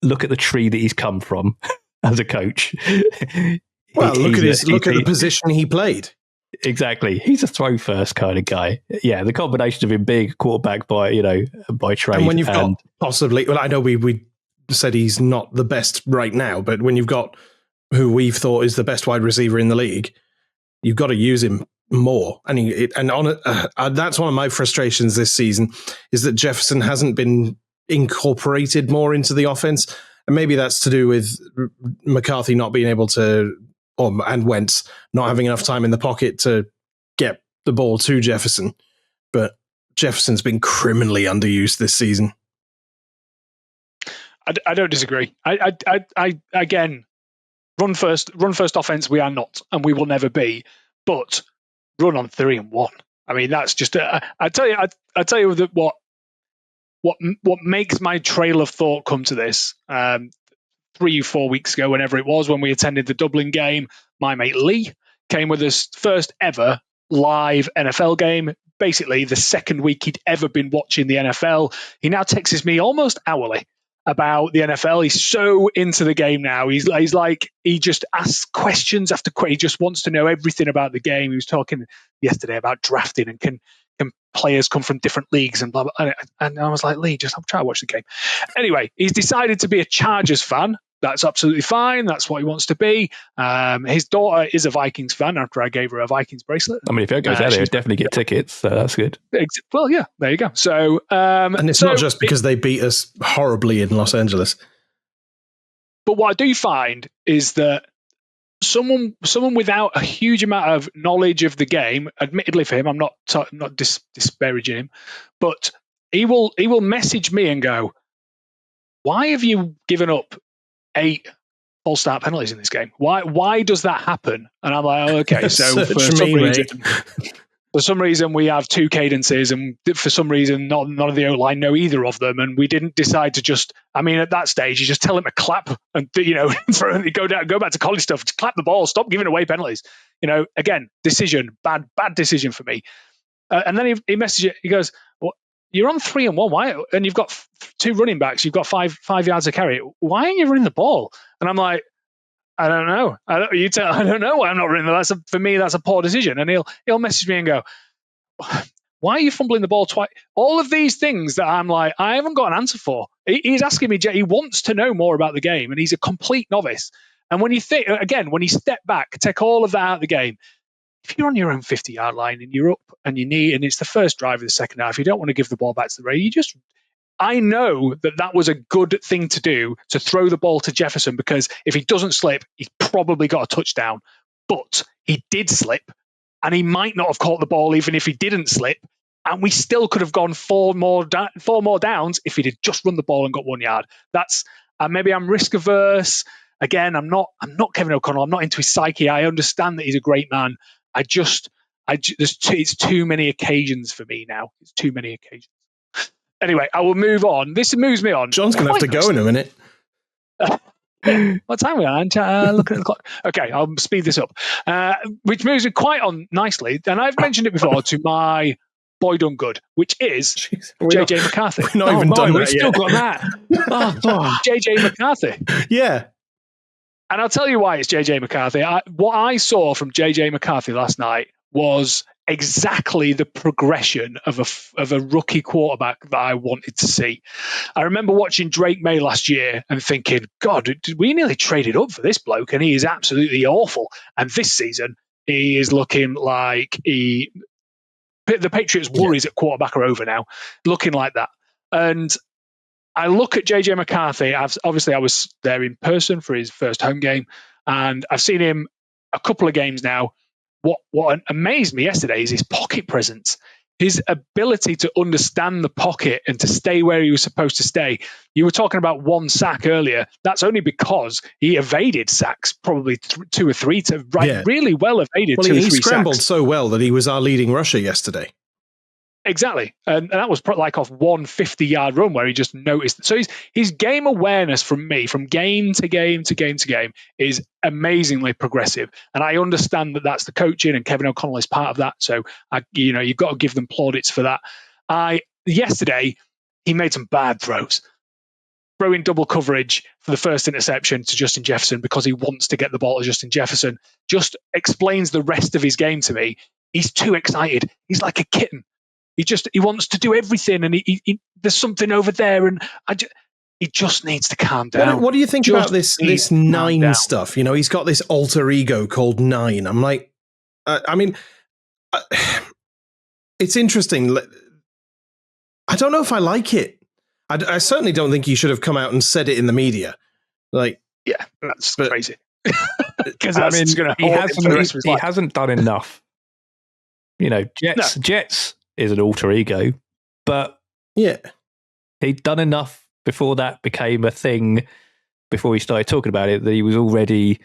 look at the tree that he's come from as a coach. Well, look at the position he played. Exactly. He's a throw first kind of guy. Yeah, the combination of him being quarterback by trade. And when you've got possibly, well, I know we said he's not the best right now, but when you've got who we've thought is the best wide receiver in the league, you've got to use him more. That's one of my frustrations this season, is that Jefferson hasn't been incorporated more into the offense. And maybe that's to do with McCarthy not being able to, and Wentz not having enough time in the pocket to get the ball to Jefferson. But Jefferson's been criminally underused this season. I don't disagree. I again, run first offense. We are not, and we will never be. But run on 3-1. I mean, that's just. I tell you that what makes my trail of thought come to this. 3-4 weeks ago, whenever it was, when we attended the Dublin game, my mate Lee came with us first ever live NFL game. Basically, the second week he'd ever been watching the NFL. He now texts me almost hourly about the NFL. He's so into the game now. He's like, he just asks questions after questions. He just wants to know everything about the game. He was talking yesterday about drafting and can players come from different leagues and blah, blah. And I was like, Lee, just try to watch the game. Anyway, he's decided to be a Chargers fan. That's absolutely fine. That's what he wants to be. His daughter is a Vikings fan after I gave her a Vikings bracelet. I mean, if it goes out there, he'll definitely get tickets. So that's good. Well, yeah, there you go. So, and it's not just because they beat us horribly in Los Angeles. But what I do find is that someone without a huge amount of knowledge of the game, admittedly for him, I'm not disparaging him, but he will message me and go, "Why have you given up 8 false start penalties in this game? Why does that happen?" And I'm like, oh, okay, so for some reason we have 2 cadences, and for some reason none of the O-line know either of them, and we didn't decide to just. I mean, at that stage, you just tell him to clap and go back to college stuff. Just clap the ball. Stop giving away penalties. Again, bad decision for me. And then he messages it. He goes, "Well, you're on 3-1. Why? And you've got 2 running backs. You've got 5 yards of carry. Why aren't you running the ball?" And I'm like, I don't know. I don't know why I'm not running. For me, that's a poor decision. And he'll message me and go, "Why are you fumbling the ball twice?" All of these things that I'm like, I haven't got an answer for. He's asking me. He wants to know more about the game, and he's a complete novice. And when you step back, take all of that out of the game. If you're on your own 50-yard line and you're up and and it's the first drive of the second half, you don't want to give the ball back to the Ray. I know that was a good thing to do, to throw the ball to Jefferson, because if he doesn't slip, he's probably got a touchdown. But he did slip, and he might not have caught the ball even if he didn't slip. And we still could have gone 4 more downs if he'd just run the ball and got 1 yard. That's maybe I'm risk averse. Again, I'm not Kevin O'Connell. I'm not into his psyche. I understand that he's a great man. It's too many occasions for me now. It's too many occasions. Anyway, I will move on. This moves me on. John's going to have to go in a minute. What time are we on? Look at the clock. Okay, I'll speed this up. Which moves me quite on nicely. And I've mentioned it before to my boy done good, which is Jeez, JJ McCarthy. We're not even done We've that still yet. got that. JJ McCarthy. Yeah. And I'll tell you why it's JJ McCarthy. What I saw from JJ McCarthy last night was exactly the progression of a rookie quarterback that I wanted to see. I remember watching Drake May last year and thinking, God, we nearly traded up for this bloke, and he is absolutely awful. And this season, he is looking like the Patriots' worries at quarterback are over now, looking like that. And I look at JJ McCarthy. Obviously, I was there in person for his first home game, and I've seen him a couple of games now. What amazed me yesterday is his pocket presence, his ability to understand the pocket and to stay where he was supposed to stay. You were talking about one sack earlier. That's only because he evaded sacks, probably 2 or 3, really well evaded 2 or 3 he scrambled sacks. so well that he was our leading rusher yesterday. Exactly. And that was like off one 50-yard run where he just noticed. So his game awareness from game to game to game to game is amazingly progressive. And I understand that that's the coaching, and Kevin O'Connell is part of that. So, you've got to give them plaudits for that. Yesterday, he made some bad throws. Throwing double coverage for the first interception to Justin Jefferson because he wants to get the ball to Justin Jefferson just explains the rest of his game to me. He's too excited. He's like a kitten. He wants to do everything, and he there's something over there, and he just needs to calm down. What do you think about this 9 stuff? He's got this alter ego called 9. I'm like, it's interesting. I don't know if I like it. I certainly don't think he should have come out and said it in the media. Like, yeah, that's crazy. Because he hasn't done enough. Jets is an alter ego, but yeah, he'd done enough before that became a thing, before he started talking about it, that he was already,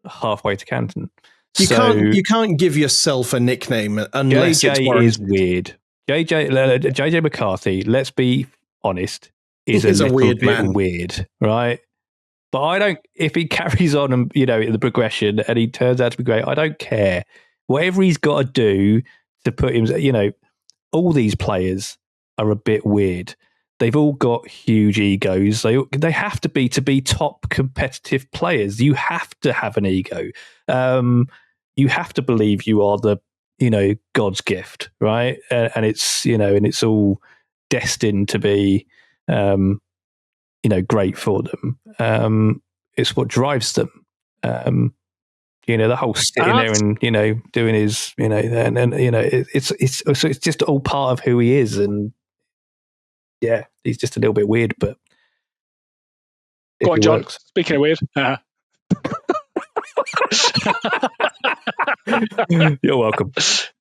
halfway to Canton. You can't give yourself a nickname unless JJ is weird. JJ McCarthy, let's be honest, is a weird man. Weird, right? But I don't. If he carries on and in the progression and he turns out to be great, I don't care. Whatever he's got to do to put him, all these players are a bit weird. They've all got huge egos. They have to be top competitive players. You have to have an ego. You have to believe you are the God's gift, right? And it's and it's all destined to be great for them. It's what drives them. The whole sitting there and doing his it's just all part of who he is, and yeah, he's just a little bit weird, but go on, John. Speaking of weird, you're welcome. It's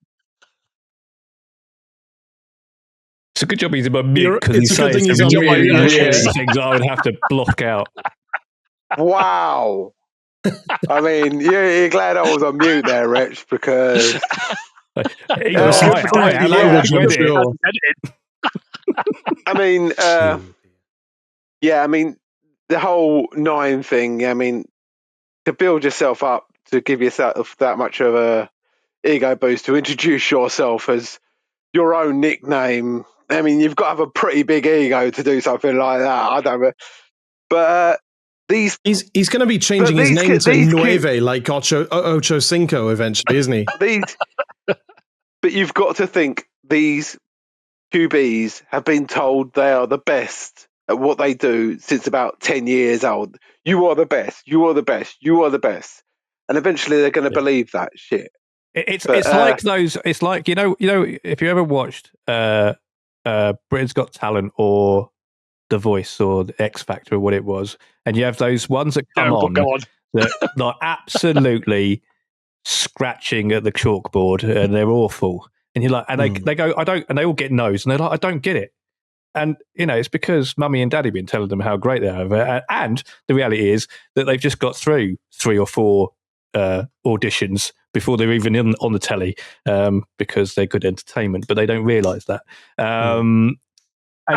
a good job he's in my mute because he's saying some really things I would have to block out. Wow. I mean, you're glad I was on mute there, Rich, because the whole 9 thing, to build yourself up, to give yourself that much of a ego boost, to introduce yourself as your own nickname, you've got to have a pretty big ego to do something like that. I don't know. But he's going to be changing his name to Nueve, like Ocho Cinco eventually, isn't he? But you've got to think these QBs have been told they are the best at what they do since about 10 years old. You are the best. You are the best. You are the best. And eventually they're going to believe that shit. It's like those. It's like if you ever watched Britain's Got Talent or The Voice or the X Factor or what it was, and you have those ones that come on that are absolutely scratching at the chalkboard and they're awful, and you're like, and they go, I don't, and they all get no's, and they're like, I don't get it, and it's because mummy and daddy have been telling them how great they are, and the reality is that they've just got through 3 or 4 auditions before they're even on the telly, because they're good entertainment, but they don't realise that. To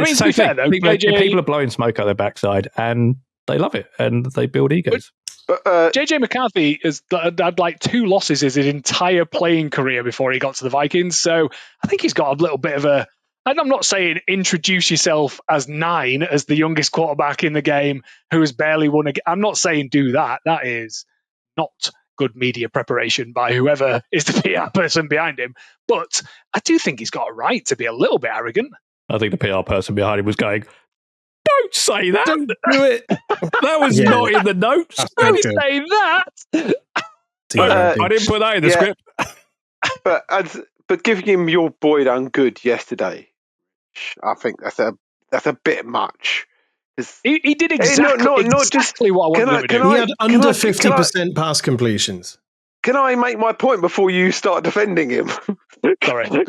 be fair, though, people are blowing smoke out their backside, and they love it, and they build egos. JJ McCarthy has had like 2 losses his entire playing career before he got to the Vikings. So I think he's got a little bit of a. And I'm not saying introduce yourself as 9 as the youngest quarterback in the game who has barely won a game. I'm not saying do that. That is not good media preparation by whoever is the PR person behind him. But I do think he's got a right to be a little bit arrogant. I think the PR person behind him was going, "Don't say that. Don't do it." That was not in the notes. Don't say that. I didn't put that in the script. But giving him your boy done good yesterday, I think that's a bit much. He did exactly what I wanted him to do. He had under 50% pass completions. Can I make my point before you start defending him? Sorry, go on.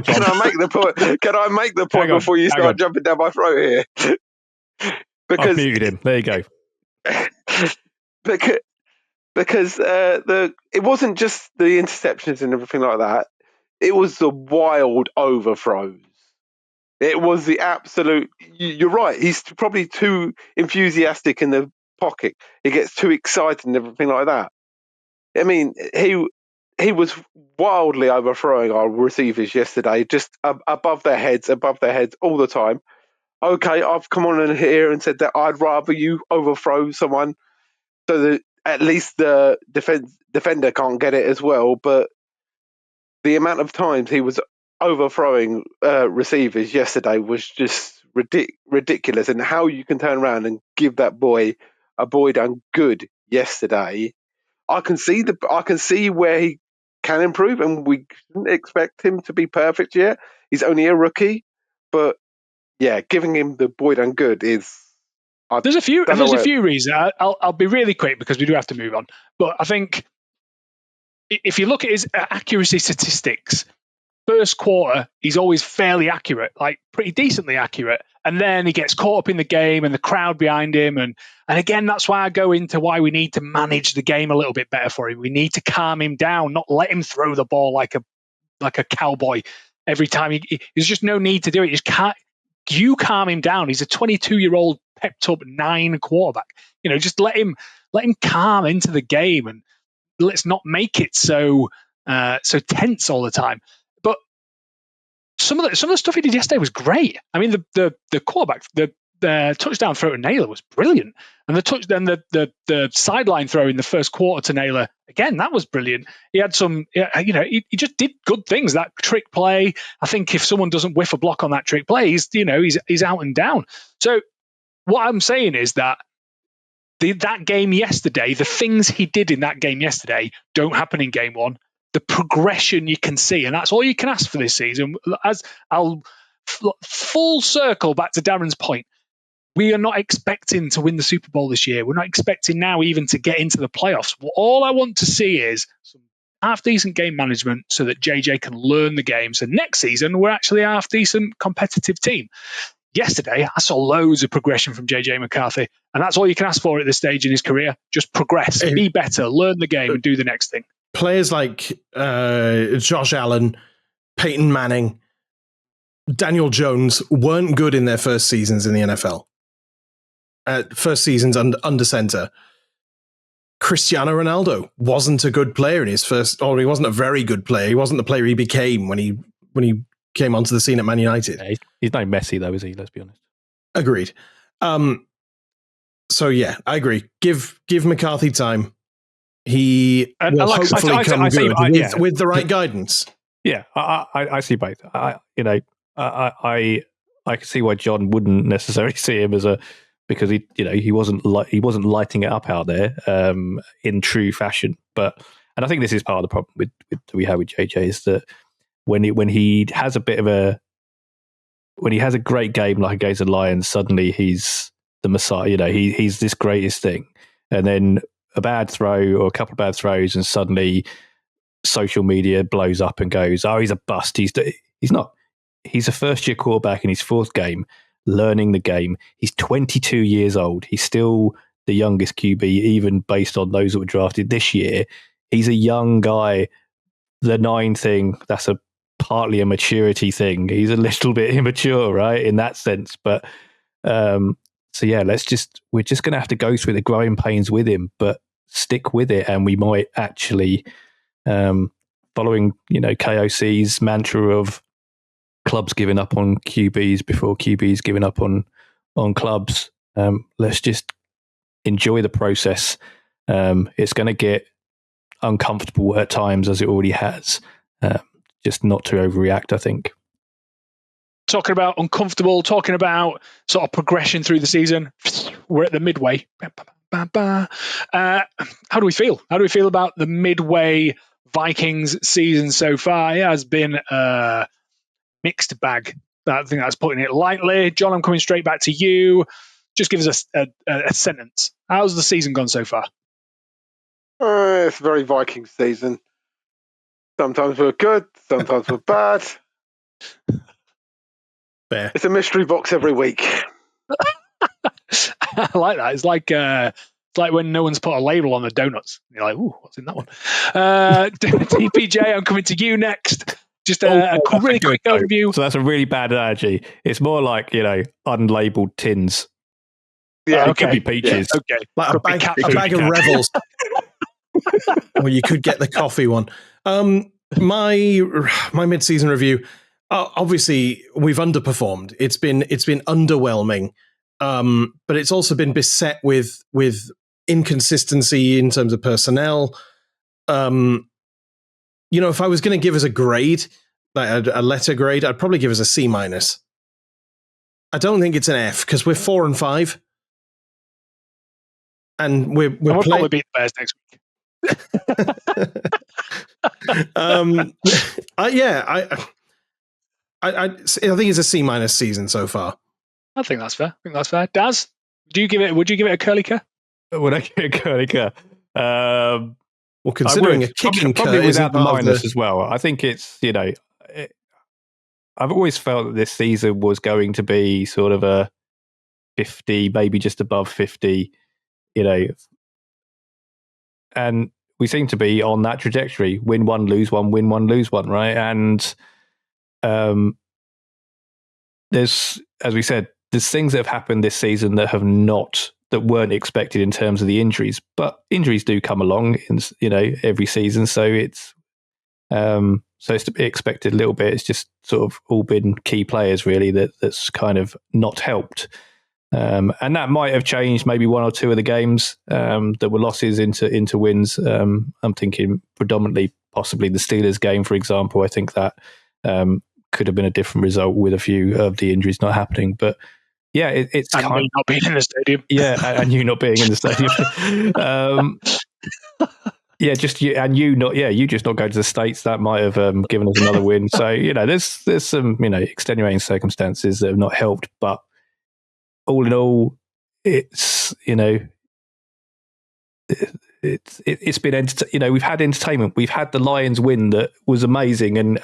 Can I make the point? Can I make the point before you start jumping down my throat here? I've muted him. There you go. Because it wasn't just the interceptions and everything like that. It was the wild overthrows. It was the absolute. You're right. He's probably too enthusiastic in the pocket. He gets too excited and everything like that. I mean, he was wildly overthrowing our receivers yesterday, just above their heads all the time. Okay, I've come on in here and said that I'd rather you overthrow someone so that at least the defender can't get it as well. But the amount of times he was overthrowing receivers yesterday was just ridiculous. And how you can turn around and give that boy a boy done good yesterday, I can see where he can improve, and we didn't expect him to be perfect yet. He's only a rookie, but yeah, giving him the boy done good is. There's a few reasons. I'll be really quick because we do have to move on. But I think if you look at his accuracy statistics, first quarter he's always fairly accurate, like pretty decently accurate, and then he gets caught up in the game and the crowd behind him, and again that's why I go into why we need to manage the game a little bit better for him. We need to calm him down, not let him throw the ball like a cowboy every time. There's just no need to do it. You calm him down. He's a 22-year-old pepped up 9 quarterback. Just let him calm into the game, and let's not make it so tense all the time. But some of the stuff he did yesterday was great. I mean, the quarterback, the touchdown throw to Naylor was brilliant, and the sideline throw in the first quarter to Naylor, again, that was brilliant. He had some, he just did good things. That trick play, I think if someone doesn't whiff a block on that trick play, he's out and down. So what I'm saying is that that game yesterday, the things he did in that game yesterday don't happen in game 1. The progression you can see, and that's all you can ask for this season. As I'll full circle back to Darren's point, we are not expecting to win the Super Bowl this year. We're not expecting now even to get into the playoffs. All I want to see is some half-decent game management so that JJ can learn the game. So next season, we're actually a half-decent competitive team. Yesterday, I saw loads of progression from JJ McCarthy, and that's all you can ask for at this stage in his career. Just progress, be better, learn the game, and do the next thing. Players like Josh Allen, Peyton Manning, Daniel Jones weren't good in their first seasons in the NFL. First seasons under center. Cristiano Ronaldo wasn't a good player in his first, or he wasn't a very good player. He wasn't the player he became when he came onto the scene at Man United. Yeah, he's no Messi though, is he? Let's be honest. Agreed. So yeah, I agree. Give McCarthy time. He will hopefully come good with the right guidance. Yeah, I see both. I can see why John wouldn't necessarily see him as because he wasn't lighting it up out there in true fashion. And I think this is part of the problem with we have with JJ is that when he has a great game like against the Lions, suddenly he's the Messiah. He's this greatest thing, and then a bad throw or a couple of bad throws, and suddenly social media blows up and goes, "Oh, he's a bust." He's not. He's a first-year quarterback in his 4th game, learning the game. He's 22 years old. He's still the youngest QB, even based on those that were drafted this year. He's a young guy. The 9 thing, that's partly a maturity thing. He's a little bit immature, right, in that sense. But So yeah, we're just going to have to go through the growing pains with him, but stick with it, and we might actually, following KOC's mantra of clubs giving up on QBs before QBs giving up on clubs. Let's just enjoy the process. It's going to get uncomfortable at times, as it already has. Just not to overreact, I think. Talking about uncomfortable, talking about sort of progression through the season. We're at the midway. How do we feel? How do we feel about the midway Vikings season so far? It has been a mixed bag. I think that's putting it lightly. John, I'm coming straight back to you. Just give us a sentence. How's the season gone so far? It's a very Vikings season. Sometimes we're good, sometimes we're bad. Fair. It's a mystery box every week. I like that. It's like when no one's put a label on the donuts. You're like, ooh, what's in that one? TPJ, I'm coming to you next. Just a really quick overview. So that's a really bad analogy. It's more like, unlabeled tins. Yeah, It could be peaches. Yeah, okay. Like a bag of Revels. Or you could get the coffee one. My mid-season review. Obviously, we've underperformed. It's been underwhelming, but it's also been beset with inconsistency in terms of personnel. If I was going to give us a grade, like a letter grade, I'd probably give us a C-. I don't think it's an F because we're 4-5, and we'll probably beat the Bears next week. I think it's a C- season so far. I think that's fair. Daz, would you give it a curly cur? Would I give it a curly cur? Well, considering a kicking probably cur without the minus the... as well. I think it's, I've always felt that this season was going to be sort of a 50, maybe just above 50, and we seem to be on that trajectory. Win one, lose one, win one, lose one, right? And there's, as we said, there's things that have happened this season that weren't expected in terms of the injuries, but injuries do come along in every season, so it's to be expected a little bit. It's just sort of all been key players really that's kind of not helped, and that might have changed maybe one or two of the games that were losses into wins. I'm thinking predominantly possibly the Steelers game, for example. I think that could have been a different result with a few of the injuries not happening, but. Yeah, it's and me not being in the stadium. Yeah, and you not being in the stadium. You just not going to the States. That might have given us another win. So there's some extenuating circumstances that have not helped. But all in all, it's it's been we've had entertainment. We've had the Lions win that was amazing, and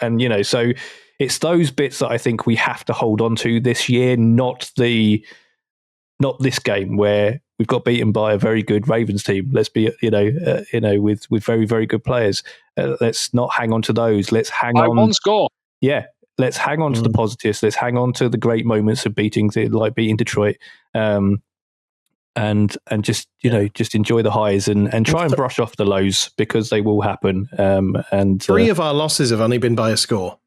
so. It's those bits that I think we have to hold on to this year, not this game where we've got beaten by a very good Ravens team. Let's be, with very, very good players. Let's not hang on to those. Let's hang on. One score. Yeah, let's hang on to the positives. Let's hang on to the great moments of beating Detroit, and just just enjoy the highs and try and brush off the lows because they will happen. And 3 of our losses have only been by a score.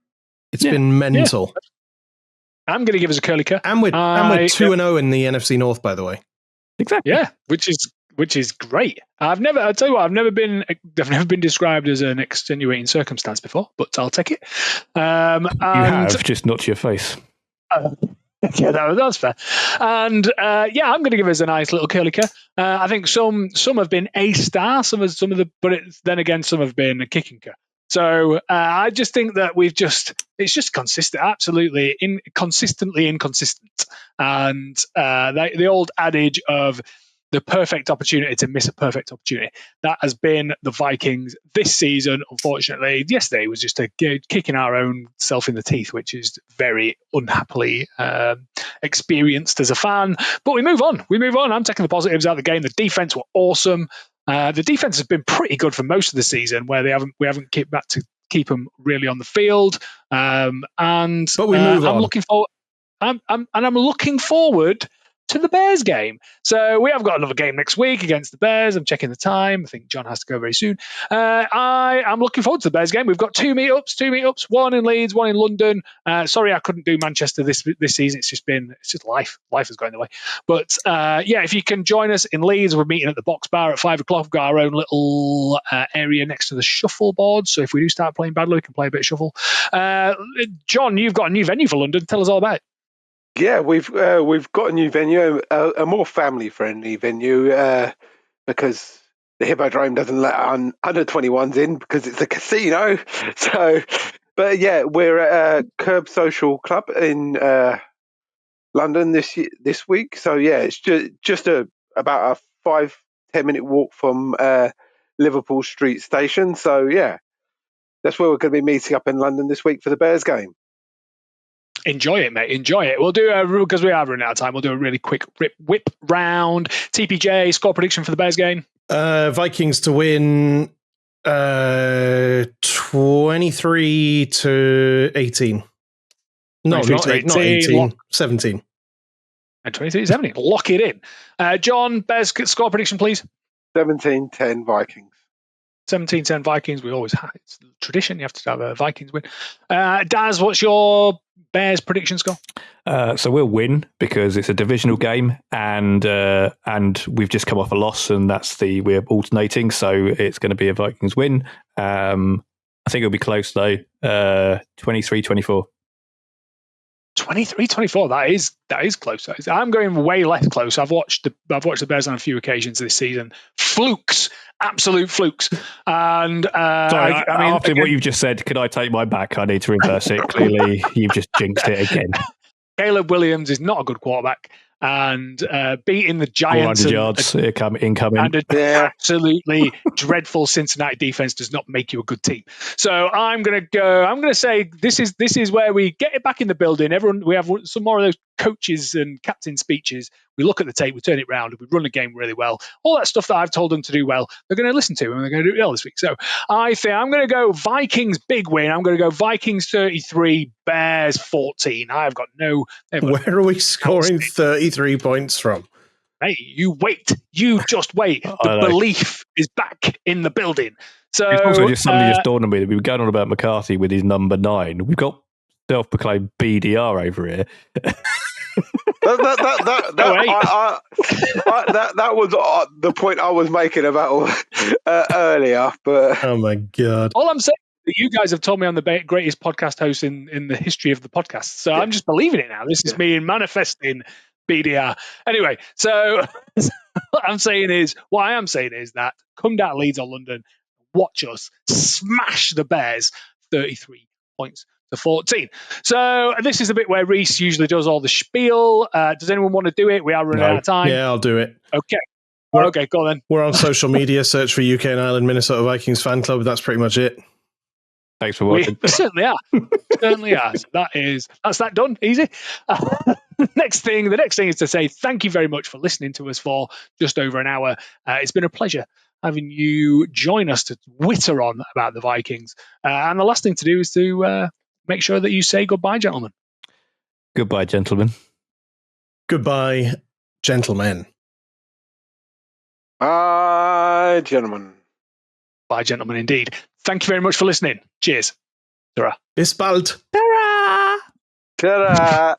It's been mental. Yeah. I'm going to give us a curly cur. And we're 2-0 in the NFC North, by the way. Exactly. Yeah, which is great. I've never been described as an extenuating circumstance before, but I'll take it. You have, just not to your face. Yeah, that's fair. And I'm going to give us a nice little curly cur. I think some have been a star, some have been a kicking cur. So I just think that it's just consistent, absolutely consistently inconsistent. And the old adage of the perfect opportunity to miss a perfect opportunity, that has been the Vikings this season. Unfortunately, yesterday was just a kicking our own self in the teeth, which is very unhappily experienced as a fan. But we move on. I'm taking the positives out of the game. The defense were awesome. The defense has been pretty good for most of the season, where we haven't kept back to keep them really on the field. But we move on. I'm looking forward. I'm looking forward to the Bears game. So we have got another game next week against the Bears. I'm checking the time. I think John has to go very soon. I am looking forward to the Bears game. We've got two meetups, one in Leeds, one in London. Sorry, I couldn't do Manchester this season. It's just life. Life is going the way. But if you can join us in Leeds, we're meeting at the Box Bar at 5 o'clock. We've got our own little area next to the shuffleboard. So if we do start playing badly, we can play a bit of shuffle. John, you've got a new venue for London. Tell us all about it. Yeah, we've got a new venue, a more family-friendly venue, because the Hippodrome doesn't let under 21s in because it's a casino. So, but yeah, we're at Curb Social Club in London this week. So yeah, it's just about a 5-10 minute walk from Liverpool Street Station. So yeah, that's where we're going to be meeting up in London this week for the Bears game. Enjoy it, mate. Enjoy it. We'll do because we are running out of time. We'll do a really quick whip round. TPJ score prediction for the Bears game. Vikings to win 23-18. No, not 18. 17. And 23-17. Lock it in. John, Bears score prediction, please. 17-10 Vikings. 17-10 Vikings. We always have. It's tradition. You have to have a Vikings win. Daz, what's your Bears prediction score? So we'll win because it's a divisional game, and we've just come off a loss, and we're alternating. So it's going to be a Vikings win. I think it'll be close though. 23-24. 23-24. That is close. I'm going way less close. I've watched the Bears on a few occasions this season. Flukes, absolute flukes. And sorry, after what you've just said, could I take my back? I need to reverse it. Clearly, you've just jinxed it again. Caleb Williams is not a good quarterback, and beating the Giants 400 yards incoming, and an absolutely dreadful Cincinnati defense does not make you a good team. So I'm going to say this is where we get it back in the building. We have some more of those coaches and captain speeches. We look at the tape, we turn it round, we run the game really well. All that stuff that I've told them to do well, they're going to listen to, and they're going to do it well this week. So I think I'm going to go Vikings big win. I'm going to go Vikings 33, Bears 14. I've got no... Where are we scoring 33 points from? Hey, you wait. You just wait. The belief is back in the building. So it's also just somebody just dawned on me that we were going on about McCarthy with his number 9. We've got self-proclaimed BDR over here. That was the point I was making about earlier. But oh my god! All I'm saying is that you guys have told me I'm the greatest podcast host in the history of the podcast, so I'm just believing it now. This is me manifesting BDR. Anyway, so what I am saying is that come down to Leeds or London, watch us smash the Bears 33 points to 14. So this is the bit where Reese usually does all the spiel. Does anyone want to do it? We are running out of time. Yeah, I'll do it. Okay. Okay, go on then. We're on social media. Search for UK and Ireland Minnesota Vikings fan club. That's pretty much it. Thanks for watching. We certainly are. Certainly are. So that's that done. Easy. The next thing is to say thank you very much for listening to us for just over an hour. It's been a pleasure having you join us to witter on about the Vikings. And the last thing to do is to make sure that you say goodbye, gentlemen. Goodbye, gentlemen. Goodbye, gentlemen. Bye, gentlemen. Bye, gentlemen, indeed. Thank you very much for listening. Cheers. Ta-ra. Bis bald. Ta-ra. Ta-ra.